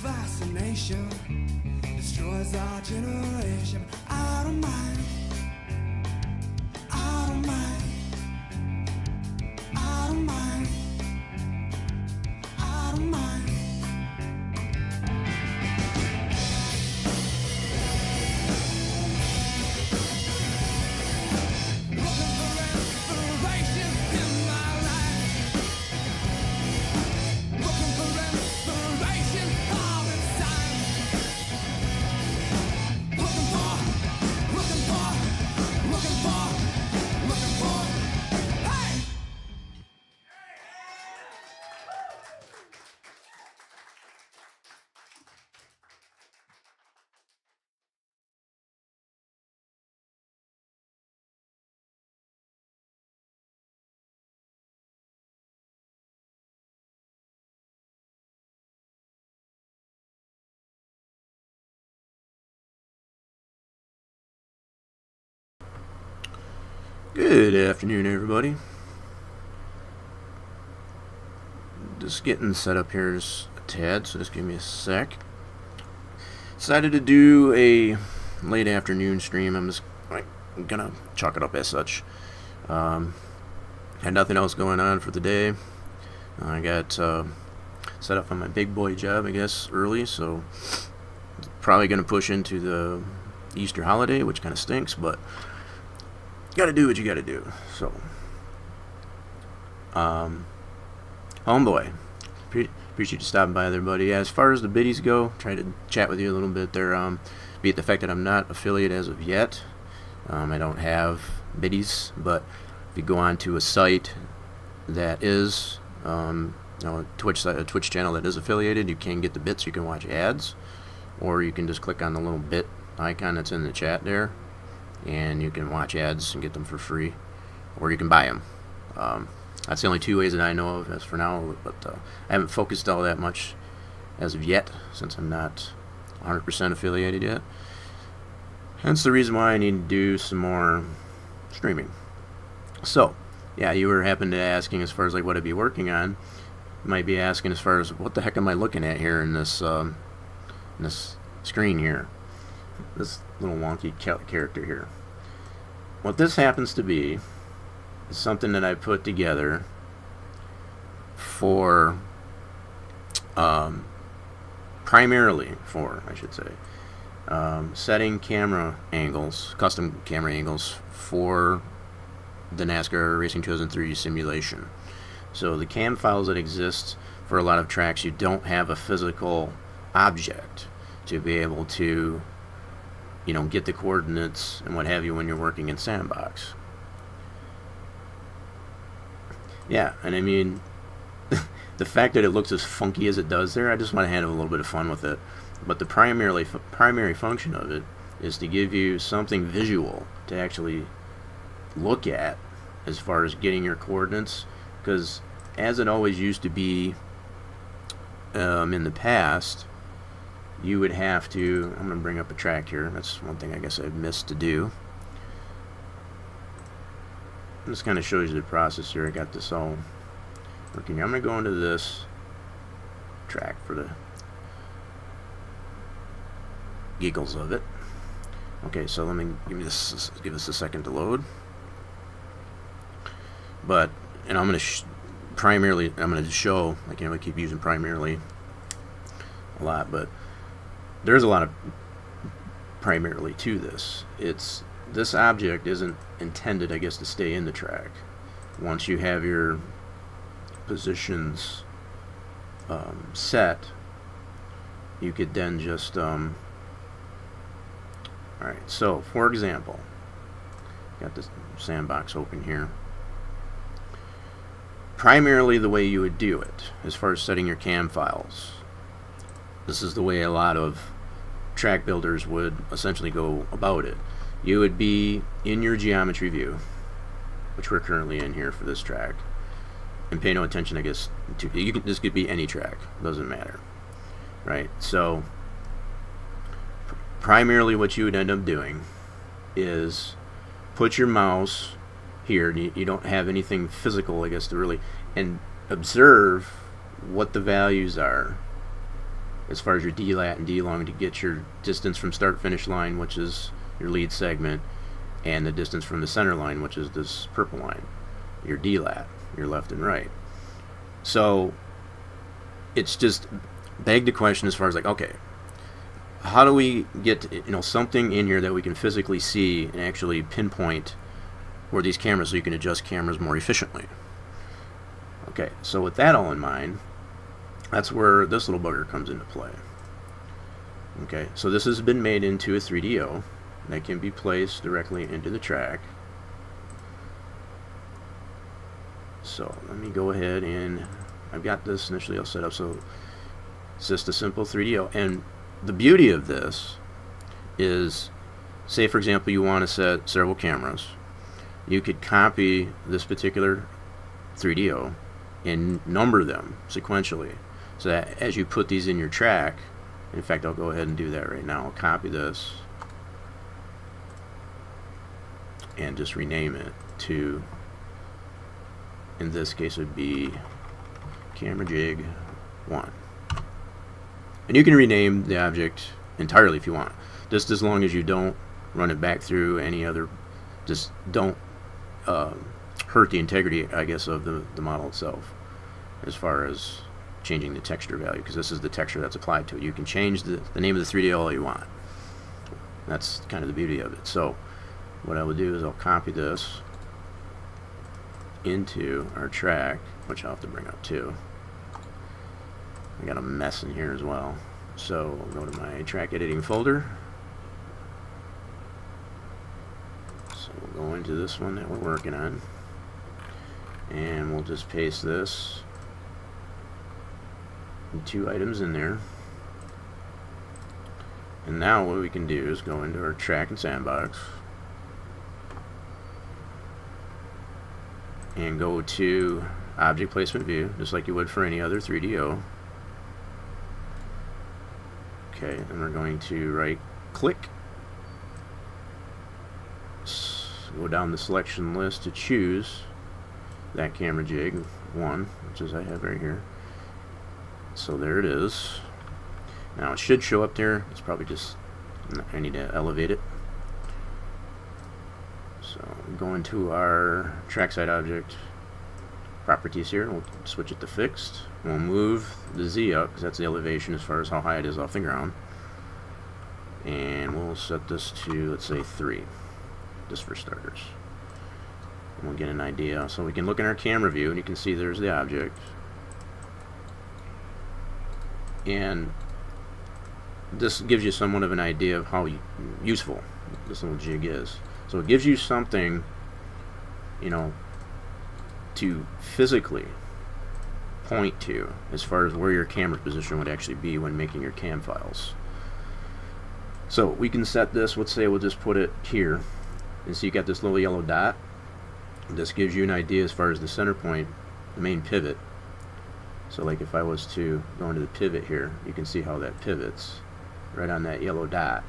fascination destroys our generation. I don't mind, I don't mind, I don't mind, I don't mind. Looking for inspiration in my life, looking for inspiration all the time, looking for, hey! Good afternoon, everybody. Just getting set up here just a tad, so just give me a sec. Decided to do a late afternoon stream. I'm just gonna chalk it up as such. Had nothing else going on for the day. I got set up on my big boy job, I guess, early, so probably gonna push into the Easter holiday, which kind of stinks, but gotta do what you gotta do. So homeboy, appreciate you stopping by there, buddy. As far as the biddies go, try to chat with you a little bit there. Be it the fact that I'm not affiliated as of yet, I don't have biddies, but if you go on to a site that is a Twitch channel that is affiliated, you can get the bits. You can watch ads, or you can just click on the little bit icon that's in the chat there, and you can watch ads and get them for free, or you can buy them. That's the only two ways that I know of as for now, but I haven't focused all that much as of yet, since I'm not 100% affiliated yet. Hence the reason why I need to do some more streaming. So yeah, you were happened to asking as far as like what I'd be working on. You might be asking as far as what the heck am I looking at here in this screen here, this little wonky character here. What this happens to be is something that I put together for primarily for, I should say, setting camera angles, custom camera angles for the NASCAR Racing 2003 simulation. So the cam files that exist for a lot of tracks, you don't have a physical object to be able to get the coordinates and what have you when you're working in Sandbox. Yeah, and I mean, the fact that it looks as funky as it does there, I just want to have a little bit of fun with it. But the primary function of it is to give you something visual to actually look at as far as getting your coordinates, because as it always used to be in the past, you would have to, I'm going to bring up a track here, that's one thing I guess I missed to do. This kind of shows you the process here. I got this all working. I'm going to go into this track for the giggles of it. Okay, so let me give this a second to load. But, and I'm going to primarily, I'm going to show, I can't really keep using primarily a lot, but there's a lot of primarily to this. This object isn't intended, I guess, to stay in the track. Once you have your positions set, you could then just alright, so for example, got this Sandbox open here. Primarily the way you would do it as far as setting your cam files, this is the way a lot of track builders would essentially go about it. You would be in your geometry view, which we're currently in here for this track, and pay no attention, I guess, to, this could be any track, doesn't matter, right? So primarily what you would end up doing is put your mouse here, and you don't have anything physical, I guess, to really, and observe what the values are as far as your D-lat and D-long to get your distance from start-finish line, which is your lead segment, and the distance from the center line, which is this purple line, your D-lat, your left and right. So it's just begged the question as far as like, okay, how do we get something in here that we can physically see and actually pinpoint where these cameras, so you can adjust cameras more efficiently. Okay, so with that all in mind, that's where this little bugger comes into play. Okay, so this has been made into a 3DO that can be placed directly into the track. So let me go ahead, and I've got this initially all set up, so it's just a simple 3DO. And the beauty of this is, say for example you want to set several cameras, you could copy this particular 3DO and number them sequentially, so that as you put these in your track, in fact I'll go ahead and do that right now. I'll copy this and just rename it to, in this case it would be camera jig 1, and you can rename the object entirely if you want, just as long as you don't run it back through any other, just don't hurt the integrity, I guess, of the model itself as far as changing the texture value, because this is the texture that's applied to it. You can change the name of the 3D all you want. That's kind of the beauty of it. So what I will do is I'll copy this into our track, which I'll have to bring up too. I got a mess in here as well. So I'll go to my track editing folder. So we'll go into this one that we're working on, and we'll just paste this, 2 items in there. And now what we can do is go into our track and Sandbox and go to object placement view, just like you would for any other 3DO. Okay, and we're going to right click, go down the selection list to choose that camera jig 1, which is I have right here. So there it is. Now it should show up there. It's probably just, I need to elevate it. So go into our trackside object properties here. We'll switch it to fixed. We'll move the Z up because that's the elevation as far as how high it is off the ground. And we'll set this to, let's say, 3, just for starters. And we'll get an idea. So we can look in our camera view and you can see there's the object. And this gives you somewhat of an idea of how useful this little jig is. So it gives you something, you know, to physically point to as far as where your camera position would actually be when making your cam files. So we can set this, let's say we'll just put it here, and so you got this little yellow dot. This gives you an idea as far as the center point, the main pivot. So like if I was to go into the pivot here, you can see how that pivots right on that yellow dot.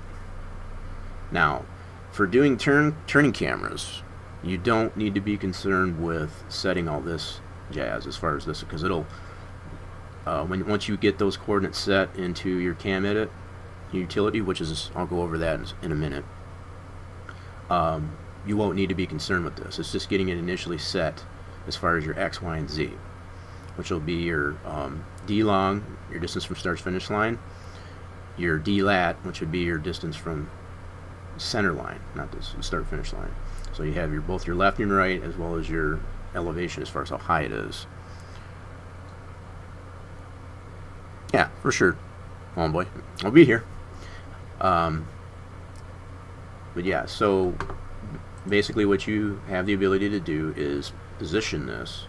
Now, for doing turning cameras, you don't need to be concerned with setting all this jazz as far as this, because it'll once you get those coordinates set into your cam edit utility, which is, I'll go over that in a minute, you won't need to be concerned with this. It's just getting it initially set as far as your X, Y, and Z, which will be your D long, your distance from start to finish line, your D lat, which would be your distance from center line, not this start finish line. So you have your both your left and right, as well as your elevation as far as how high it is. Yeah, for sure, homeboy, I'll be here. But yeah, so basically what you have the ability to do is position this,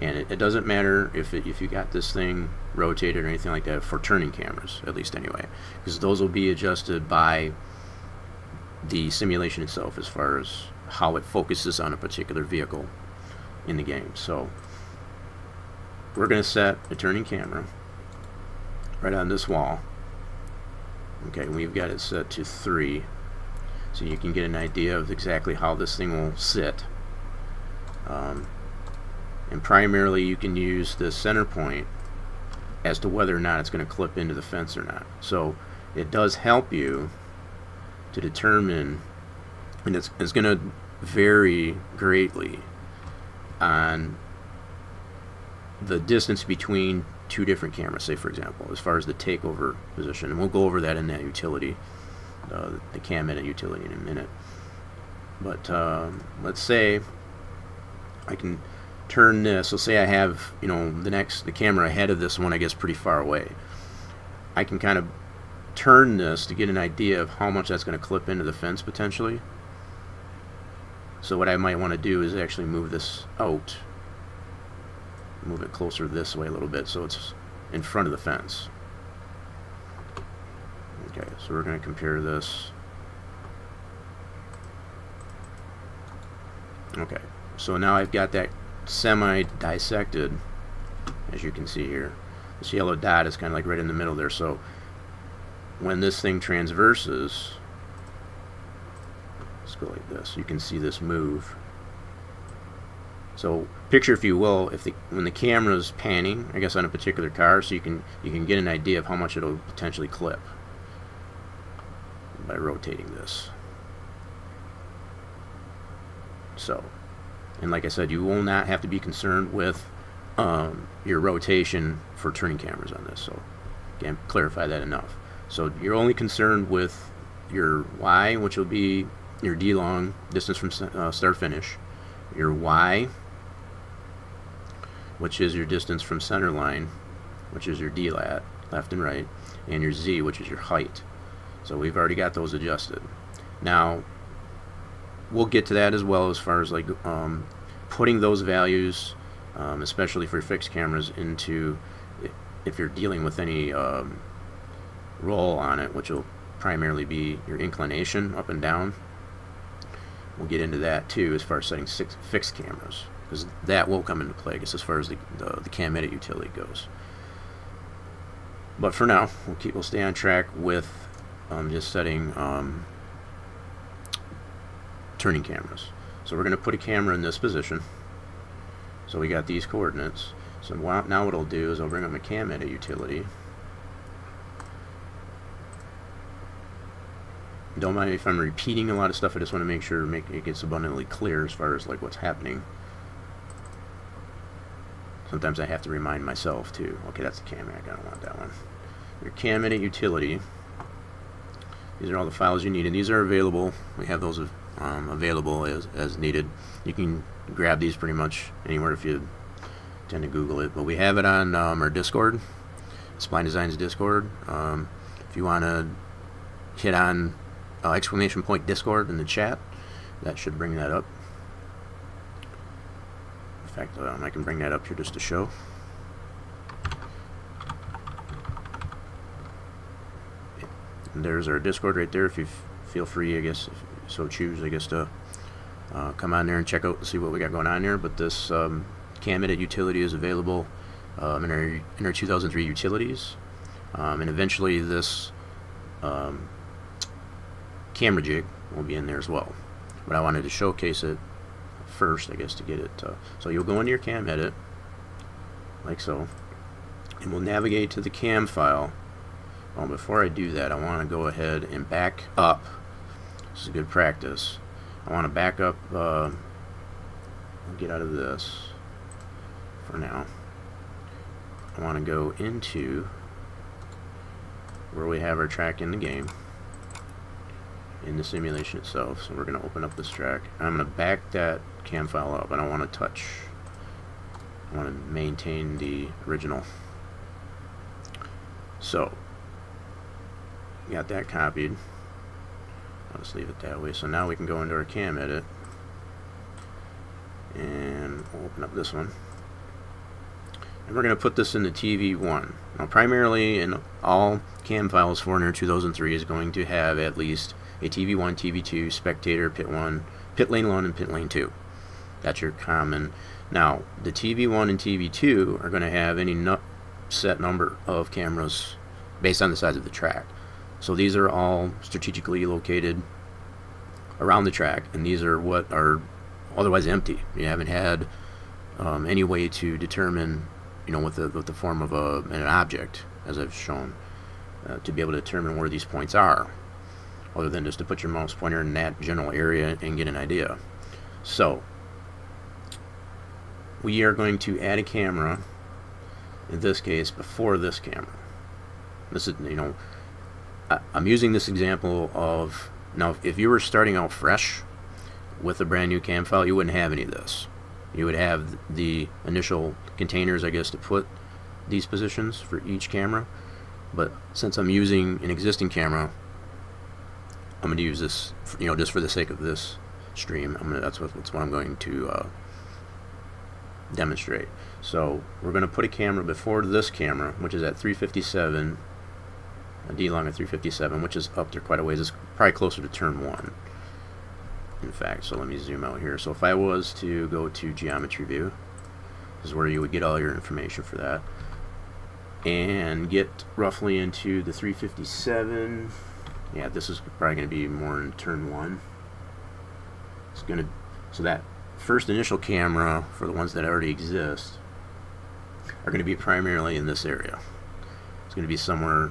and it doesn't matter if you got this thing rotated or anything like that for turning cameras, at least anyway, because those will be adjusted by the simulation itself as far as how it focuses on a particular vehicle in the game. So we're going to set a turning camera right on this wall. Okay, we've got it set to 3, so you can get an idea of exactly how this thing will sit. And primarily you can use the center point as to whether or not it's going to clip into the fence or not. So it does help you to determine, and it's going to vary greatly on the distance between two different cameras, say for example, as far as the takeover position, and we'll go over that in that utility, the cam edit utility, in a minute. But let's say I can turn this. So say I have, you know, the camera ahead of this one, I guess, pretty far away. I can kind of turn this to get an idea of how much that's going to clip into the fence potentially. So what I might want to do is actually move this out, move it closer this way a little bit so it's in front of the fence. Okay, so we're going to compare this. Okay, so now I've got that semi-dissected, as you can see here. This yellow dot is kind of like right in the middle there, so when this thing transverses, let's go like this, you can see this move. So picture, if you will, when the camera's panning, I guess, on a particular car, so you can get an idea of how much it'll potentially clip by rotating this. So, and like I said, you will not have to be concerned with your rotation for turning cameras on this. So again, clarify that enough. So you're only concerned with your Y, which will be your D long, distance from start finish, your Y, which is your distance from center line, which is your D lat, left and right, and your Z, which is your height. So we've already got those adjusted. Now we'll get to that as well, as far as like putting those values, especially for fixed cameras, into, if you're dealing with any roll on it, which will primarily be your inclination up and down. We'll get into that too, as far as setting fixed cameras, because that will come into play, I guess, as far as the cam edit utility goes. But for now, we'll stay on track with just setting turning cameras. So we're going to put a camera in this position. So we got these coordinates. So now what I'll do is I'll bring up my cam edit utility. Don't mind if I'm repeating a lot of stuff. I just want to make sure it gets abundantly clear as far as like what's happening. Sometimes I have to remind myself too. Okay, that's the cam edit. I don't want that one. Your cam edit utility. These are all the files you need, and these are available. We have those available as needed. You can grab these pretty much anywhere if you tend to Google it. But we have it on our Discord, Spline Designs Discord. If you want to hit on exclamation point Discord in the chat, that should bring that up. In fact, I can bring that up here just to show. And there's our Discord right there. If you feel free, I guess, if you so choose, I guess, to come on there and check out and see what we got going on there. But this cam edit utility is available in our NR2003 utilities, and eventually this camera jig will be in there as well. But I wanted to showcase it first, I guess, to get it. So you'll go into your cam edit, like so, and we'll navigate to the cam file. Well, before I do that, I want to go ahead and back up. This is a good practice. I want to back up, I'll get out of this for now. I want to go into where we have our track in the game, in the simulation itself. So we're going to open up this track. I'm going to back that cam file up. I don't want to touch. I want to maintain the original. So, got that copied. I'll just leave it that way. So now we can go into our cam edit and we'll open up this one. And we're going to put this in the TV1. Now, primarily in all cam files for NR2003 is going to have at least a TV1, TV2, spectator, pit 1, pit lane 1, and pit lane 2. That's your common. Now, the TV1 and TV2 are going to have any set number of cameras based on the size of the track. So these are all strategically located around the track, and these are what are otherwise empty. You haven't had any way to determine, you know, with the form of an object, as I've shown, to be able to determine where these points are, other than just to put your mouse pointer in that general area and get an idea. So we are going to add a camera, in this case, before this camera. This is, you know, I'm using this example of, now if you were starting out fresh with a brand new cam file, you wouldn't have any of this. You would have the initial containers, I guess, to put these positions for each camera. But since I'm using an existing camera, I'm going to use this, you know, just for the sake of this stream. That's what I'm going to demonstrate. So we're going to put a camera before this camera, which is at 357. A D-long at 357, which is up there quite a ways. It's probably closer to turn 1, in fact. So let me zoom out here. So if I was to go to geometry view, this is where you would get all your information for that, and get roughly into the 357. Yeah, this is probably going to be more in turn 1. It's going to, so that first initial camera, for the ones that already exist, are going to be primarily in this area. It's going to be somewhere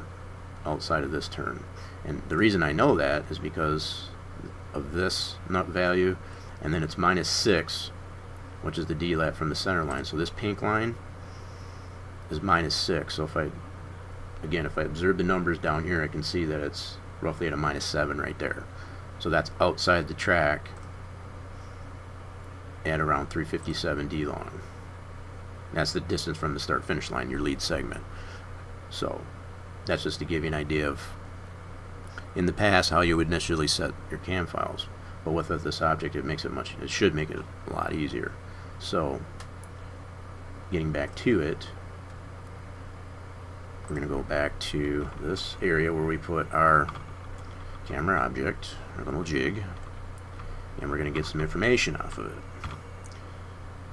outside of this turn, and the reason I know that is because of this nut value, and then it's -6, which is the D-lat from the center line. So this pink line is -6. So if I observe the numbers down here, I can see that it's roughly at a -7 right there. So that's outside the track at around 357 D-long. That's the distance from the start-finish line, your lead segment. So that's just to give you an idea of, in the past, how you would initially set your cam files. But with this object, it should make it a lot easier. So, getting back to it, we're going to go back to this area where we put our camera object, our little jig, and we're going to get some information off of it.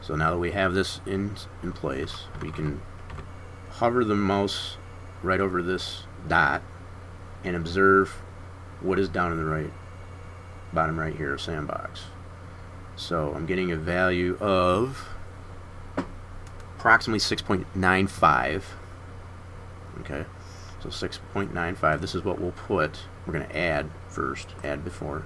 So now that we have this in place, we can hover the mouse right over this dot and observe what is down in the bottom right here, sandbox. So I'm getting a value of approximately 6.95. Okay, so 6.95. This is what we'll put. We're going to add first, add before,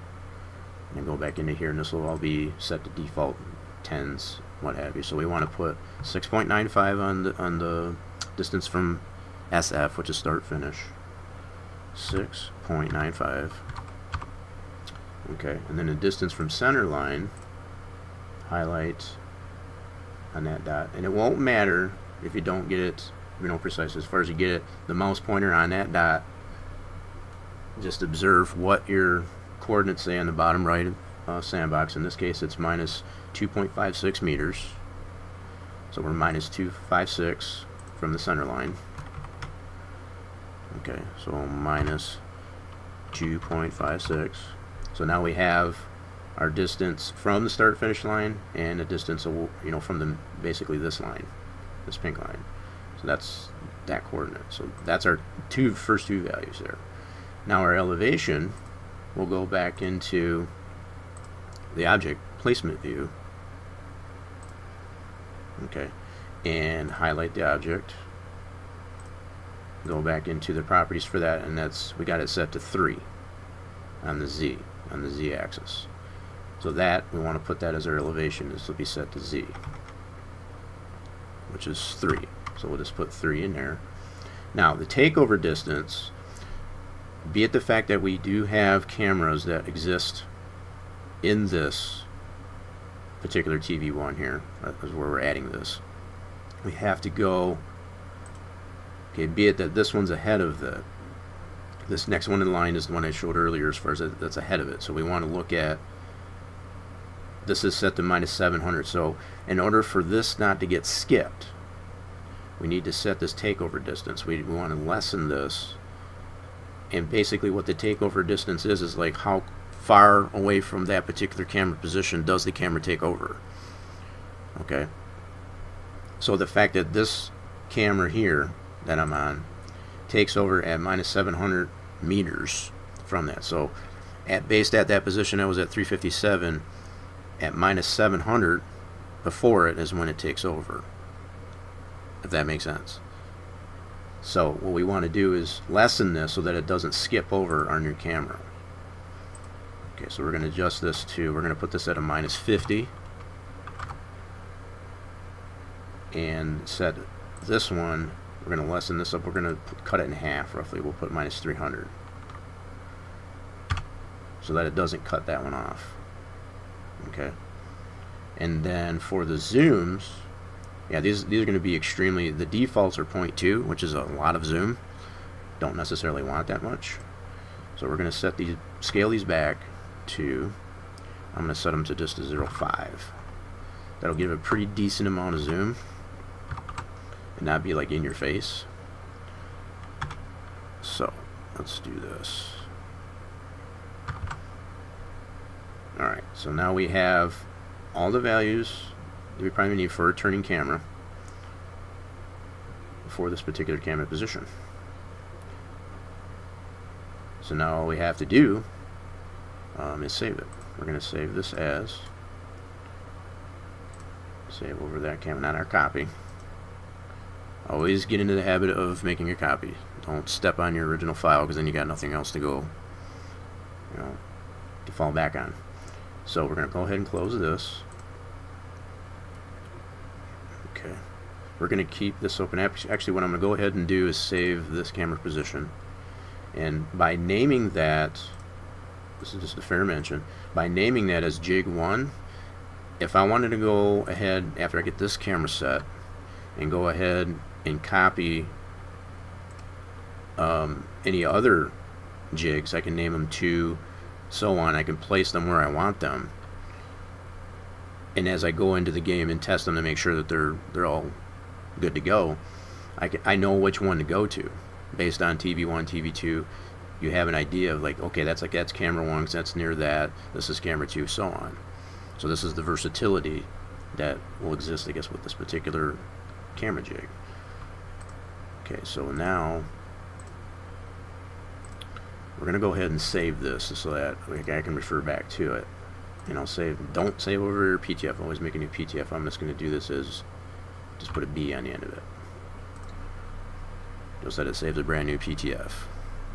and then go back into here, and this will all be set to default 10s, what have you. So we want to put 6.95 on the distance from SF, which is start finish. 6.95. Okay, and then the distance from center line, highlight on that dot, and it won't matter if you don't get it, precise. As far as you get it, the mouse pointer on that dot just observe what your coordinates say on the bottom right sandbox. In this case, it's minus 2.56 meters. So we're minus 256 from the center line. Okay, so minus 2.56. So now we have our distance from the start finish line and the distance, from the basically this line, this pink line. So that's that coordinate. So that's our first two values there. Now our elevation, we'll go back into the object placement view. Okay, and highlight the object. Go back into the properties for that, and we got it set to 3 on the Z axis. So that we want to put that as our elevation. This will be set to Z, which is 3. So we'll just put 3 in there. Now the takeover distance, be it the fact that we do have cameras that exist in this particular TV1 here, that is where we're adding this. We have to go, okay, be it that this one's ahead of this next one in line is the one I showed earlier as far as that's ahead of it. So we want to look at, this is set to minus 700. So in order for this not to get skipped, we need to set this takeover distance. We want to lessen this. And basically what the takeover distance is like how far away from that particular camera position does the camera take over. Okay. So the fact that this camera here that I'm on takes over at minus 700 meters from that. So based at that position I was at 357, at minus 700 before it is when it takes over, if that makes sense. So what we want to do is lessen this so that it doesn't skip over our new camera. Okay, so we're going to adjust this to, we're going to put this at a minus 50 and set this one, we're going to lessen this up, we're going to cut it in half roughly. We'll put minus 300 so that it doesn't cut that one off. Okay, and then for the zooms, yeah, these are going to be extremely, the defaults are 0.2, which is a lot of zoom. Don't necessarily want that much. So we're going to set these, scale these back to, I'm going to set them to just a 0.5. That'll give a pretty decent amount of zoom and not be like in your face. So let's do this. Alright, so now we have all the values that we probably need for a turning camera for this particular camera position. So now all we have to do is save it. We're going to save this as, save over that camera, not our copy. Always get into the habit of making a copy. Don't step on your original file, because then you got nothing else to go, to fall back on. So we're going to go ahead and close this. Okay, we're going to keep this open. Actually, what I'm going to go ahead and do is save this camera position, and by naming that, this is just a fair mention, by naming that as jig 1, if I wanted to go ahead after I get this camera set and go ahead and copy any other jigs, I can name them 2, so on. I can place them where I want them, and as I go into the game and test them to make sure that they're all good to go, I know which one to go to based on TV1, TV2. You have an idea of like, okay, that's camera 1 because that's near that, this is camera 2, so on. So this is the versatility that will exist, I guess, with this particular camera jig. Okay, so now we're going to go ahead and save this so that I can refer back to it. Don't save over your PTF. Always make a new PTF. I'm just going to do this as, just put a B on the end of it. Just that it saves a brand new PTF.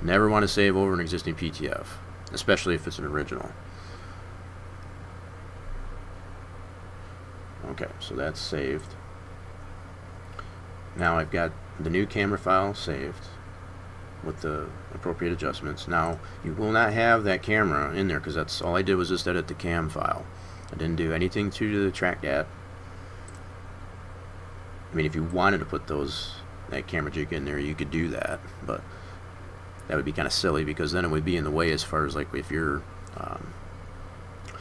Never want to save over an existing PTF, especially if it's an original. Okay, so that's saved. Now I've got the new camera file saved with the appropriate adjustments. Now you will not have that camera in there because that's all I did was just edit the cam file. I didn't do anything to the track dat. I mean, if you wanted to put that camera jig in there, you could do that, but that would be kind of silly, because then it would be in the way as far as like if you're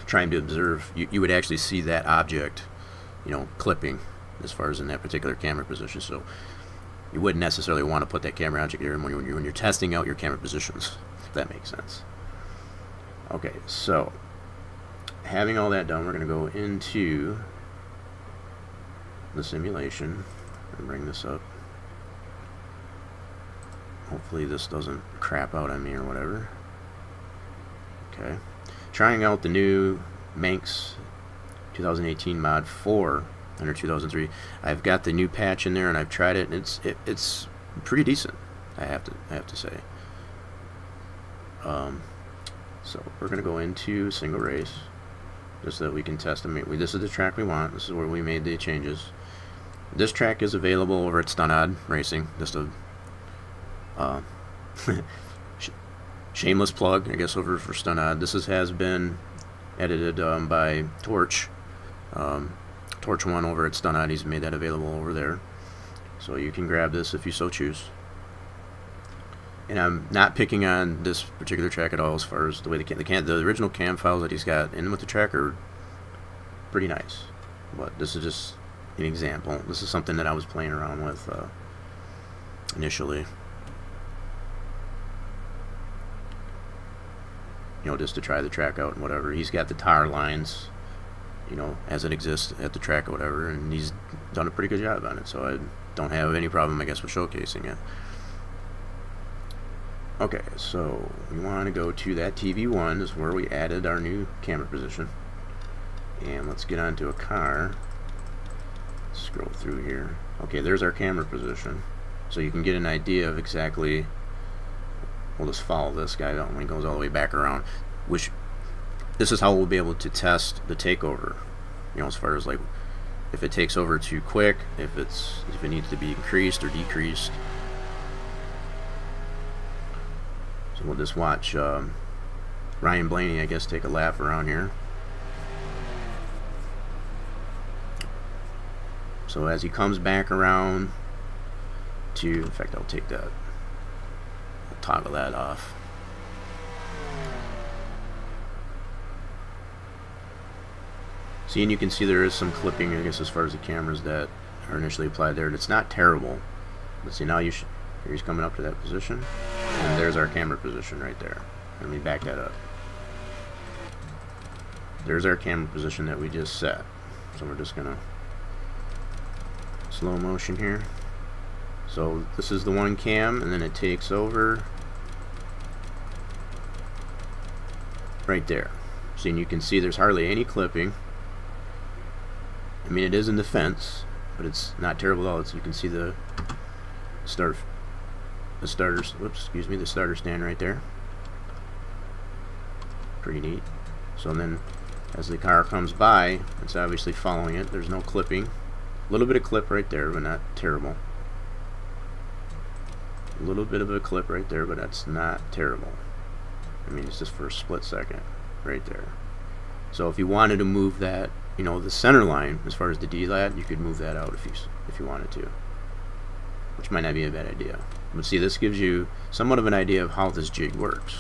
trying to observe, you would actually see that object, you know, clipping as far as in that particular camera position. So you wouldn't necessarily want to put that camera object there when you're testing out your camera positions, if that makes sense. Okay, so having all that done, we're going to go into the simulation and bring this up. Hopefully this doesn't crap out on me or whatever. Okay, trying out the new Manx 2018 mod 4 under 2003. I've got the new patch in there and I've tried it, and it's pretty decent, I have to say. So we're gonna go into single race just so that we can test them. This is the track we want. This is where we made the changes. This track is available over at NASCAR Racing. Just a shameless plug, I guess, over for NASCAR. This has been edited by Torch. Torch 1 over at NASCAR. He's made that available over there, so you can grab this if you so choose. And I'm not picking on this particular track at all as far as the way the original cam files that he's got in with the track are pretty nice, but this is just an example. This is something that I was playing around with initially, you know, just to try the track out and whatever. He's got the tar lines, you know, as it exists at the track or whatever, and he's done a pretty good job on it, so I don't have any problem, I guess, with showcasing it. Okay, so we want to go to that TV1 is where we added our new camera position, and let's get onto a car. Scroll through here. Okay, there's our camera position, so you can get an idea of exactly. We'll just follow this guy when he goes all the way back around, which this is how we'll be able to test the takeover, you know, as far as like if it takes over too quick, if it needs to be increased or decreased. So we'll just watch Ryan Blaney, I guess, take a lap around here. So as he comes back around to, in fact, I'll take that, I'll toggle that off. See, and you can see there is some clipping, I guess, as far as the cameras that are initially applied there. It's not terrible. Let's see, now here he's coming up to that position, and there's our camera position right there. Let me back that up. There's our camera position that we just set. So we're just gonna slow motion here. So this is the one cam, and then it takes over right there. See, and you can see there's hardly any clipping. I mean, it is in the fence, but it's not terrible at all. You can see the starter stand right there. Pretty neat. So then as the car comes by, it's obviously following it. There's no clipping. A little bit of clip right there, but not terrible. A little bit of a clip right there, but that's not terrible. I mean, it's just for a split second right there. So if you wanted to move that, you know, the center line as far as the DLAT, you could move that out if you wanted to, which might not be a bad idea. But see, this gives you somewhat of an idea of how this jig works.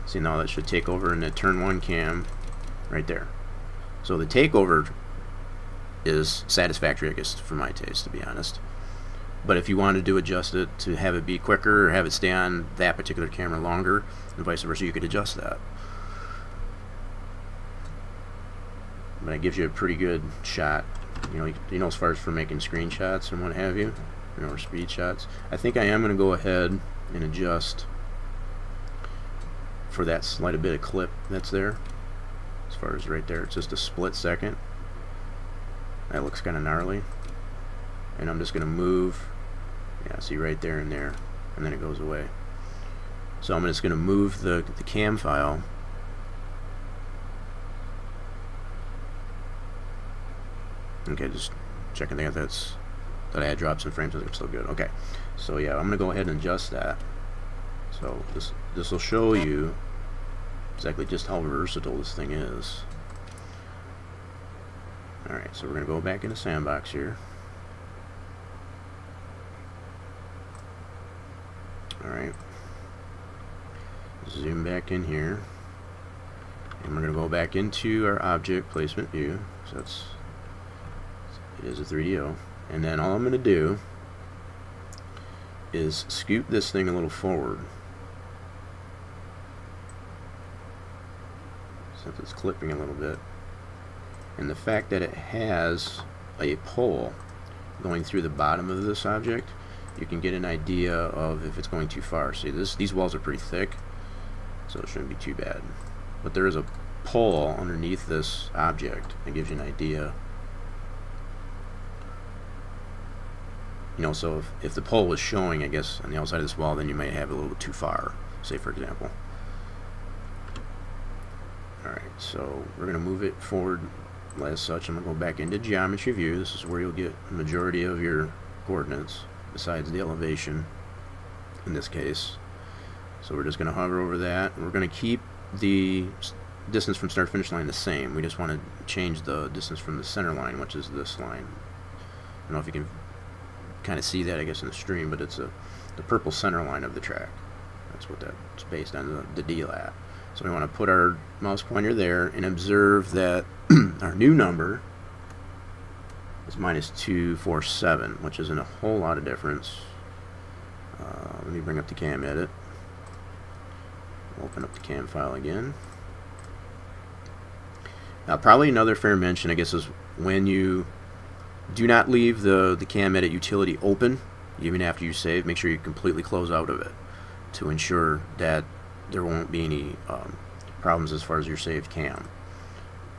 See, now that should take over in the turn 1 cam right there. So the takeover is satisfactory, I guess, for my taste, to be honest. But if you wanted to adjust it to have it be quicker or have it stay on that particular camera longer and vice versa, you could adjust that. But it gives you a pretty good shot, you know, as far as for making screenshots and what have you, or speed shots. I think I am going to go ahead and adjust for that slight bit of clip that's there. As far as right there, it's just a split second. That looks kind of gnarly. And I'm just going to move, yeah, see right there and there, and then it goes away. So I'm just going to move the cam file. Okay, just checking that I had dropped some frames, it's still good. Okay, so yeah, I'm gonna go ahead and adjust that. So this will show you exactly just how versatile this thing is. Alright, so we're gonna go back into Sandbox here. Alright, zoom back in here, and we're going to go back into our object placement view. So it is a 3DO, and then all I'm going to do is scoot this thing a little forward since it's clipping a little bit, and the fact that it has a pole going through the bottom of this object, you can get an idea of if it's going too far. See, these walls are pretty thick, so it shouldn't be too bad, but there is a pole underneath this object that gives you an idea. You know, so if the pole was showing, I guess, on the outside of this wall, then you might have it a little bit too far, say for example. Alright, so we're going to move it forward as such. I'm going to go back into geometry view. This is where you'll get the majority of your coordinates, besides the elevation in this case. So we're just going to hover over that. We're going to keep the distance from start finish line the same. We just want to change the distance from the center line, which is this line. I don't know if you can kind of see that, I guess, in the stream, but it's the purple center line of the track. That's what that's based on, the deal at. So we want to put our mouse pointer there and observe that our new number is -247, which isn't a whole lot of difference. Let me bring up the cam edit. Open up the cam file again. Now, probably another fair mention, I guess, is when you do not leave the cam edit utility open, even after you save. Make sure you completely close out of it to ensure that there won't be any problems as far as your saved cam.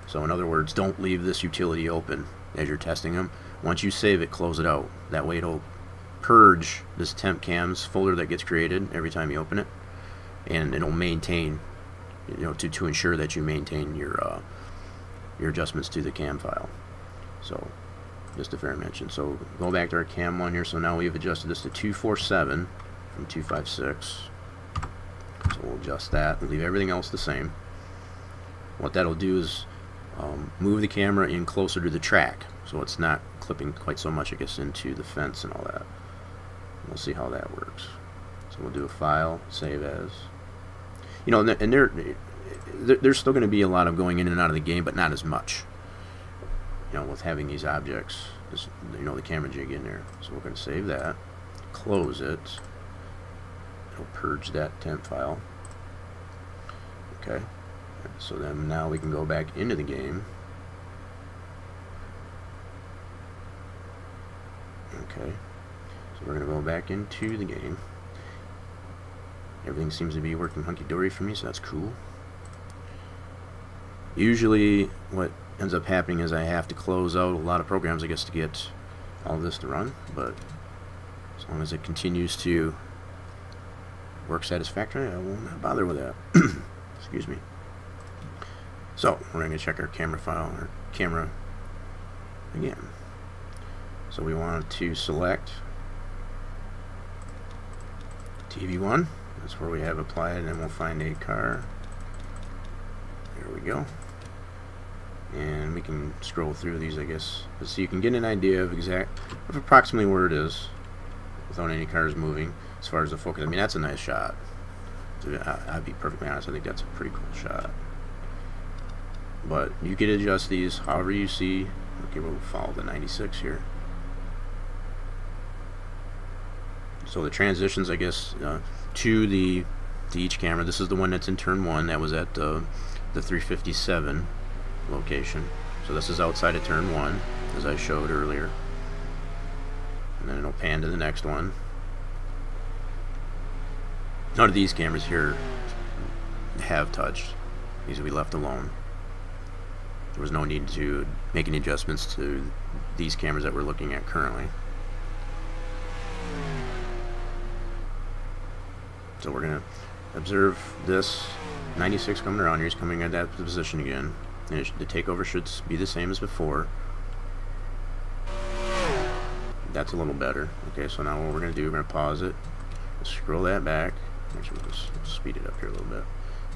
So in other words, don't leave this utility open as you're testing them. Once you save it, close it out. That way it'll purge this temp cams folder that gets created every time you open it, and it'll maintain, you know, to ensure that you maintain your adjustments to the cam file. So just a fair mention. So go back to our cam 1 here. So now we've adjusted this to 247 from 256. So we'll adjust that and leave everything else the same. What that'll do is move the camera in closer to the track, so it's not clipping quite so much, I guess, into the fence and all that. We'll see how that works. So we'll do a file, save as. You know, and there's still going to be a lot of going in and out of the game, but not as much. You know, with having these objects, just, you know, the camera jig in there. So we're going to save that, close it. It'll purge that temp file. Okay. So then now we can go back into the game. Okay. So we're going to go back into the game. Everything seems to be working hunky-dory for me, so that's cool. Usually what ends up happening is I have to close out a lot of programs, I guess, to get all this to run, but as long as it continues to work satisfactorily, I will not bother with that. Excuse me. So we're going to check our camera file, our camera again. So we want to select TV1. That's where we have applied, and then we'll find a car. There we go. And we can scroll through these, I guess, so you can get an idea of approximately where it is without any cars moving as far as the focus. I mean, that's a nice shot. I'd be perfectly honest, I think that's a pretty cool shot. But you can adjust these however you see. Okay, we'll follow the 96 here. So the transitions, I guess, to each camera. This is the one that's in turn 1. That was at the 357 location. So this is outside of turn 1, as I showed earlier. And then it'll pan to the next one. None of these cameras here have touched. These will be left alone. There was no need to make any adjustments to these cameras that we're looking at currently. So we're going to observe this 96 coming around here. He's coming at that position again. And the takeover should be the same as before. That's a little better. Okay, so now what we're going to do, we're going to pause it. Scroll that back. Actually, we'll just speed it up here a little bit.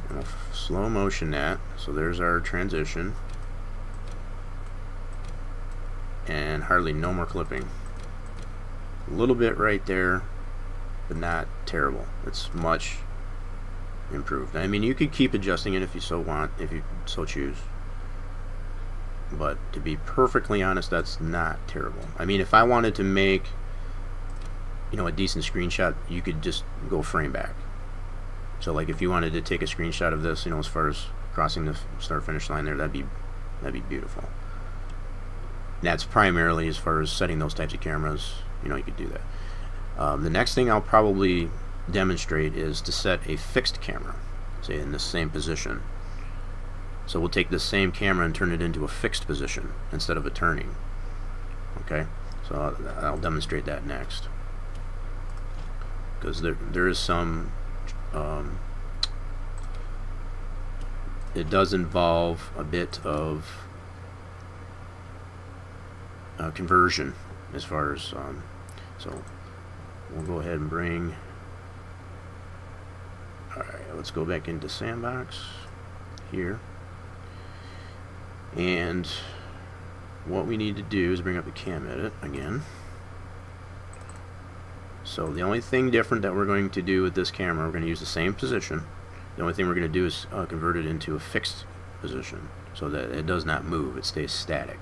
And we'll slow motion that. So there's our transition. And hardly no more clipping. A little bit right there, but not terrible. It's much improved. I mean, you could keep adjusting it if you so want, if you so choose. But to be perfectly honest, that's not terrible. I mean, if I wanted to make, you know, a decent screenshot, you could just go frame back. So like if you wanted to take a screenshot of this, you know, as far as crossing the start finish line there, that'd be beautiful. That's primarily as far as setting those types of cameras, you know, you could do that. The next thing I'll probably demonstrate is to set a fixed camera, say in the same position. So we'll take this same camera and turn it into a fixed position instead of a turning. Okay, so I'll demonstrate that next, because there is some it does involve a bit of conversion as far as so we'll go ahead and bring, alright, let's go back into Sandbox here, and what we need to do is bring up the cam edit again. So the only thing different that we're going to do with this camera, we're going to use the same position. The only thing we're going to do is convert it into a fixed position so that it does not move, it stays static.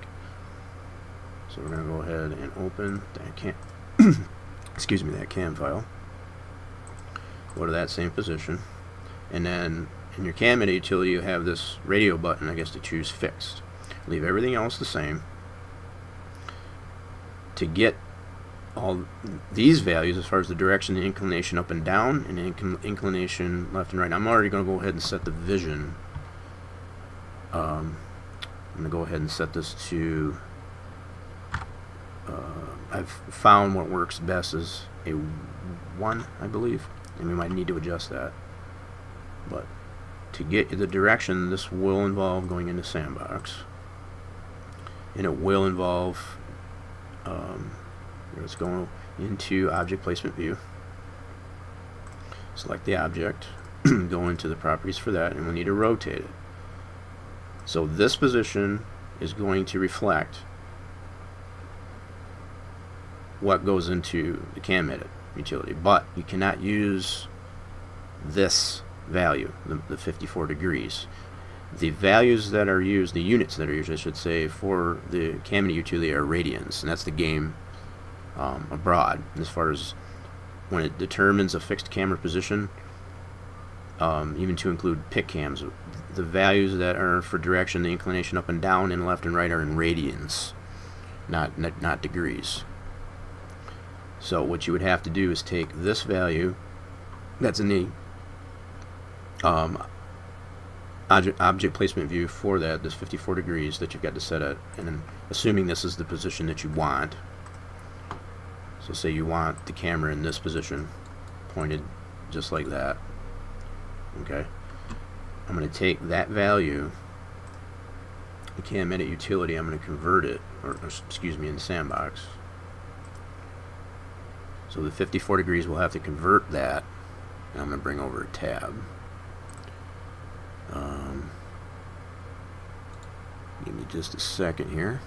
So we're going to go ahead and open that cam excuse me, that cam file. Go to that same position, and then in your cam edit utility you have this radio button, I guess, to choose fixed. Leave everything else the same. To get all these values as far as the direction, the inclination up and down, and the inclination left and right. I'm already going to go ahead and set the vision. I'm going to go ahead and set this to I've found what works best is a 1, I believe, and we might need to adjust that. But to get the direction, this will involve going into Sandbox, and it will involve let's go into Object Placement View, select the object, go into the properties for that, and we need to rotate it. So this position is going to reflect what goes into the cam edit utility, but you cannot use this value, the 54 degrees. The values that are used, the units that are used, I should say, for the cam edit utility are radians, and that's the game abroad. As far as when it determines a fixed camera position, even to include pick cams, the values that are for direction, the inclination up and down and left and right, are in radians, not degrees. So what you would have to do is take this value that's in the object placement view for that, this 54 degrees that you've got to set at, and then assuming this is the position that you want. So say you want the camera in this position, pointed just like that. Okay, I'm going to take that value, the cam edit utility, I'm going to convert it, or excuse me, in Sandbox. So the 54 degrees will have to convert that, and I'm going to bring over a tab. Give me just a second here.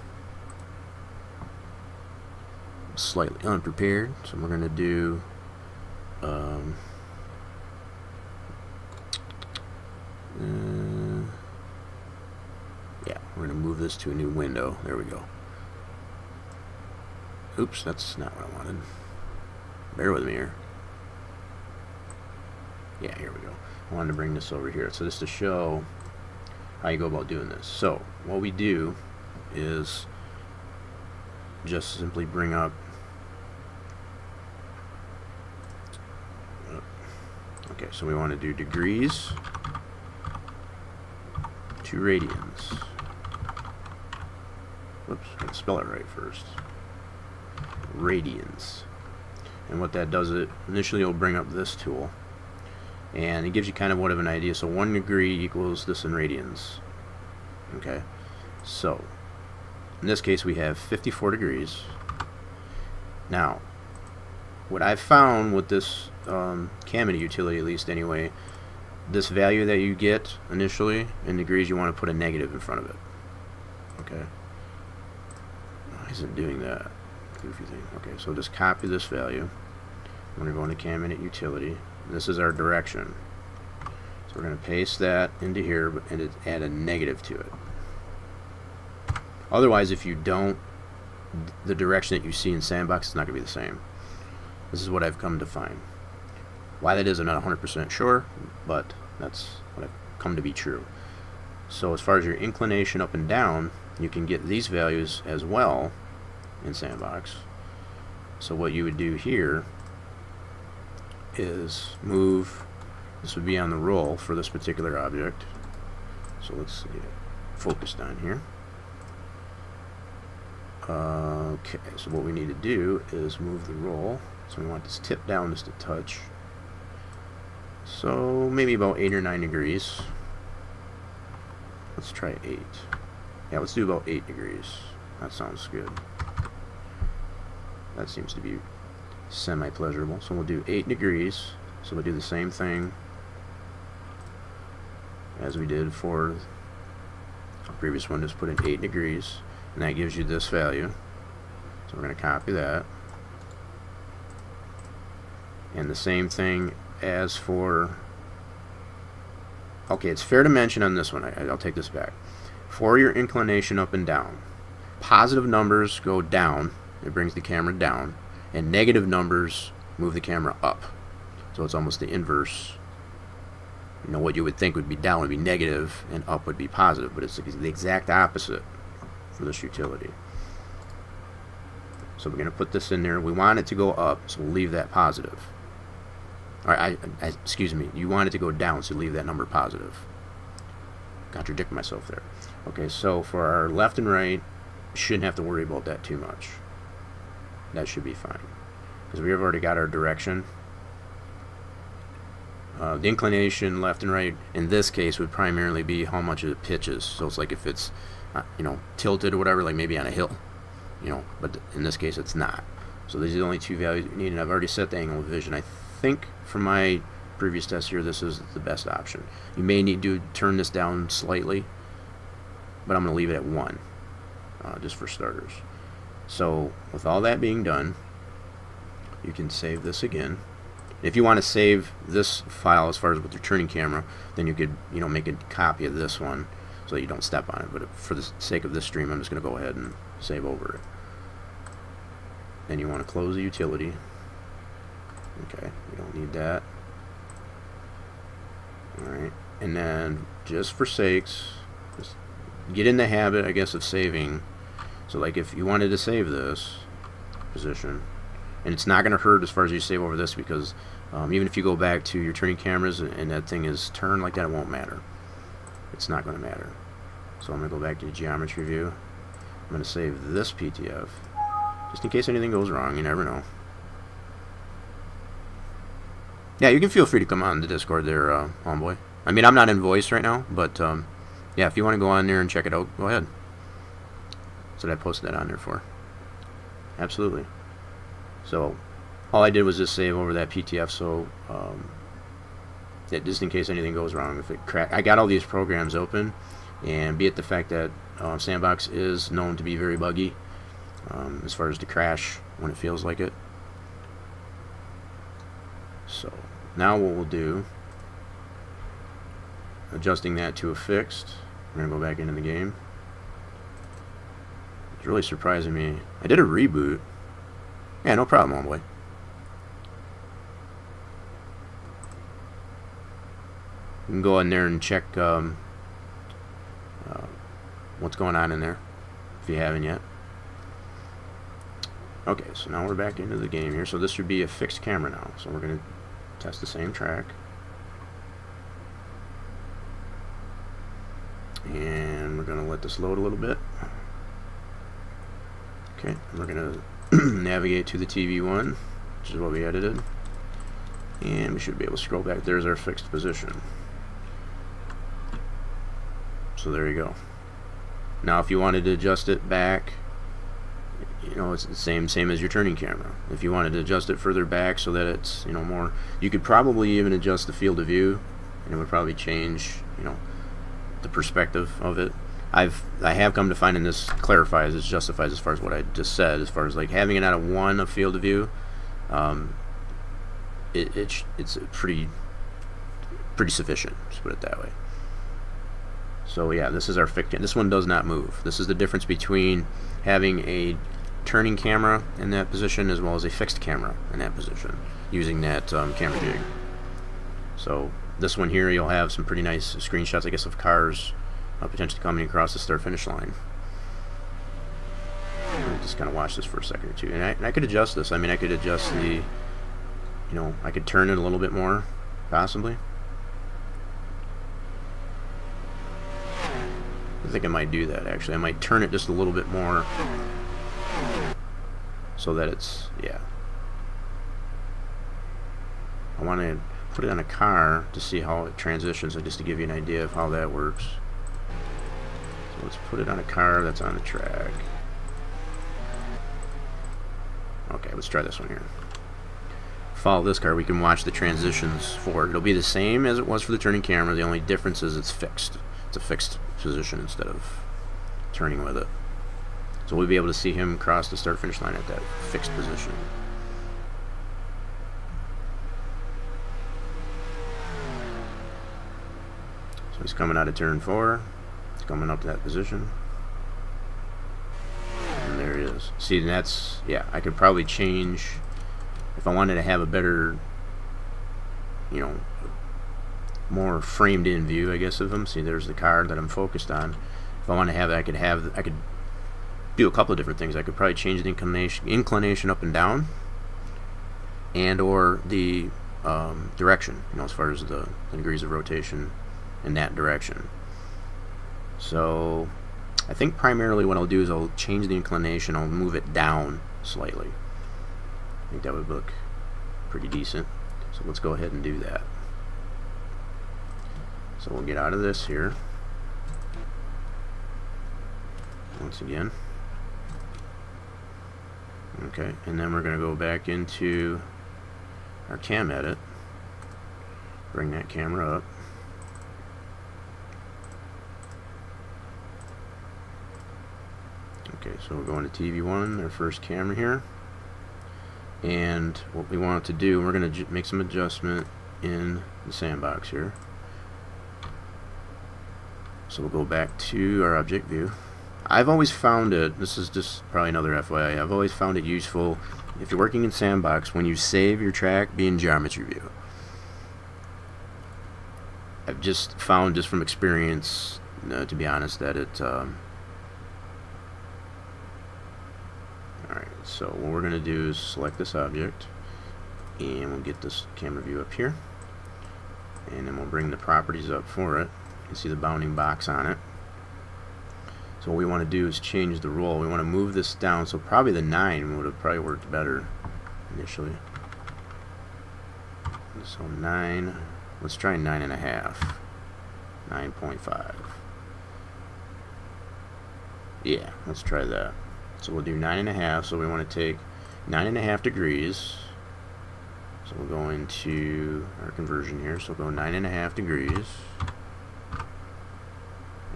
Slightly unprepared, so we're going to do yeah, we're going to move this to a new window. There we go. Oops, that's not what I wanted. Bear with me here. Yeah, here we go. I wanted to bring this over here. So this to show how you go about doing this. So what we do is just simply bring up okay, so we want to do degrees to radians. Whoops, I gotta spell it right first. Radians. And what that does, it initially will bring up this tool, and it gives you kind of what of an idea. So 1 degree equals this in radians. Okay, so in this case we have 54 degrees. Now what I've found with this cam edit utility, at least anyway, this value that you get initially in degrees, you want to put a negative in front of it. Okay, why isn't it doing that? Goofy thing. Okay, so just copy this value. I'm going to go into cam edit utility. This is our direction. So we're going to paste that into here and add a negative to it. Otherwise, if you don't, the direction that you see in Sandbox is not going to be the same. This is what I've come to find. Why that is, I'm not 100% sure, but that's what I've come to be true. So as far as your inclination up and down, you can get these values as well in Sandbox. So what you would do here is move, this would be on the roll for this particular object. So let's get it focused on here. Okay, so what we need to do is move the roll. So we want this tip down just a touch. So maybe about 8 or 9 degrees. Let's try 8. Yeah, let's do about 8 degrees. That sounds good. That seems to be semi-pleasurable. So we'll do 8 degrees. So we'll do the same thing as we did for the previous one. Just put in 8 degrees. And that gives you this value. So we're going to copy that. And the same thing as for... Okay, it's fair to mention on this one, I'll take this back. For your inclination up and down, positive numbers go down, it brings the camera down, and negative numbers move the camera up. So it's almost the inverse. You know, what you would think would be down would be negative, and up would be positive, but it's the exact opposite for this utility. So we're going to put this in there. We want it to go up, so we'll leave that positive. Excuse me, you want it to go down, so leave that number positive. Contradict myself there. Okay, so for our left and right, shouldn't have to worry about that too much. That should be fine, because we have already got our direction. The inclination left and right in this case would primarily be how much it pitches. So it's like if it's you know, tilted or whatever, like maybe on a hill, you know, but in this case it's not. So these are the only two values you need, and I've already set the angle of vision. I think from my previous test here, this is the best option. You may need to turn this down slightly, but I'm going to leave it at 1, just for starters. So with all that being done, you can save this again. If you want to save this file as far as with your turning camera, then you could, you know, make a copy of this one so that you don't step on it. But for the sake of this stream, I'm just going to go ahead and save over it. Then you want to close the utility. Okay, we don't need that. Alright, and then just for sakes, just get in the habit, I guess, of saving. So like if you wanted to save this position, and it's not going to hurt as far as you save over this, because even if you go back to your turning cameras and that thing is turned like that, it won't matter. It's not going to matter. So I'm going to go back to the geometry view. I'm going to save this PTF, just in case anything goes wrong. You never know. Yeah, you can feel free to come on the Discord there, homeboy. I mean, I'm not in voice right now, but yeah, if you want to go on there and check it out, go ahead. That's what I posted that on there for. Absolutely. So all I did was just save over that PTF, so that just in case anything goes wrong. If it I got all these programs open, and be it the fact that Sandbox is known to be very buggy as far as to crash when it feels like it. So now what we'll do, adjusting that to a fixed, we're going to go back into the game. It's really surprising me. I did a reboot. Yeah, no problem, homeboy. You can go in there and check what's going on in there, if you haven't yet. Okay, so now we're back into the game here. So this should be a fixed camera now. So we're going to test the same track. And we're going to let this load a little bit. Okay, and we're going to navigate to the TV one, which is what we edited. And we should be able to scroll back. There's our fixed position. So there you go. Now if you wanted to adjust it back, you know, it's the same as your turning camera. If you wanted to adjust it further back so that it's, you know, more, you could probably even adjust the field of view, and it would probably change, you know, the perspective of it. I have come to find, and this clarifies, it justifies as far as what I just said, as far as like having it out of 1 of field of view. It's a pretty pretty sufficient. Let's put it that way. So yeah, this is our fixed. This one does not move. This is the difference between having a turning camera in that position as well as a fixed camera in that position using that camera jig. So this one here, you'll have some pretty nice screenshots, I guess, of cars potentially coming across the start-finish line. I'll just kind of watch this for a second or two, and I could adjust this. I mean, I could adjust the, you know, I could turn it a little bit more, possibly. I think I might do that, actually. I might turn it just a little bit more so that it's, yeah. I want to put it on a car to see how it transitions, just to give you an idea of how that works. So let's put it on a car that's on the track. Okay, let's try this one here. Follow this car, we can watch the transitions for it. It'll be the same as it was for the turning camera. The only difference is it's fixed. It's a fixed position instead of turning with it. So we'll be able to see him cross the start-finish line at that fixed position. So he's coming out of turn 4. He's coming up to that position. And there he is. See, and that's, yeah, I could probably change, if I wanted to have a better, you know, more framed in view, I guess, of him. See, there's the car that I'm focused on. If I want to have it, I could do a couple of different things. I could probably change the inclination up and down, and or the direction, you know, as far as the degrees of rotation in that direction. So I think primarily what I'll do is I'll change the inclination. I'll move it down slightly. I think that would look pretty decent. So let's go ahead and do that. So we'll get out of this here once again. Okay, and then we're going to go back into our cam edit, bring that camera up. Okay, so we're going to TV1, our first camera here, and what we want to do, we're going to make some adjustment in the sandbox here. So we'll go back to our object view. I've always found it, this is just probably another FYI, I've always found it useful if you're working in sandbox, when you save your track, be in geometry view. I've just found, just from experience, to be honest, that it alright, so what we're going to do is select this object, and we'll get this camera view up here, and then we'll bring the properties up for it. You can see the bounding box on it. So what we want to do is change the roll. We want to move this down, so probably the 9 would have probably worked better initially. So 9, let's try 9.5, 9.5. Yeah, let's try that. So we'll do 9.5, so we want to take 9.5 degrees. So we'll go into our conversion here, so we'll go 9.5 degrees.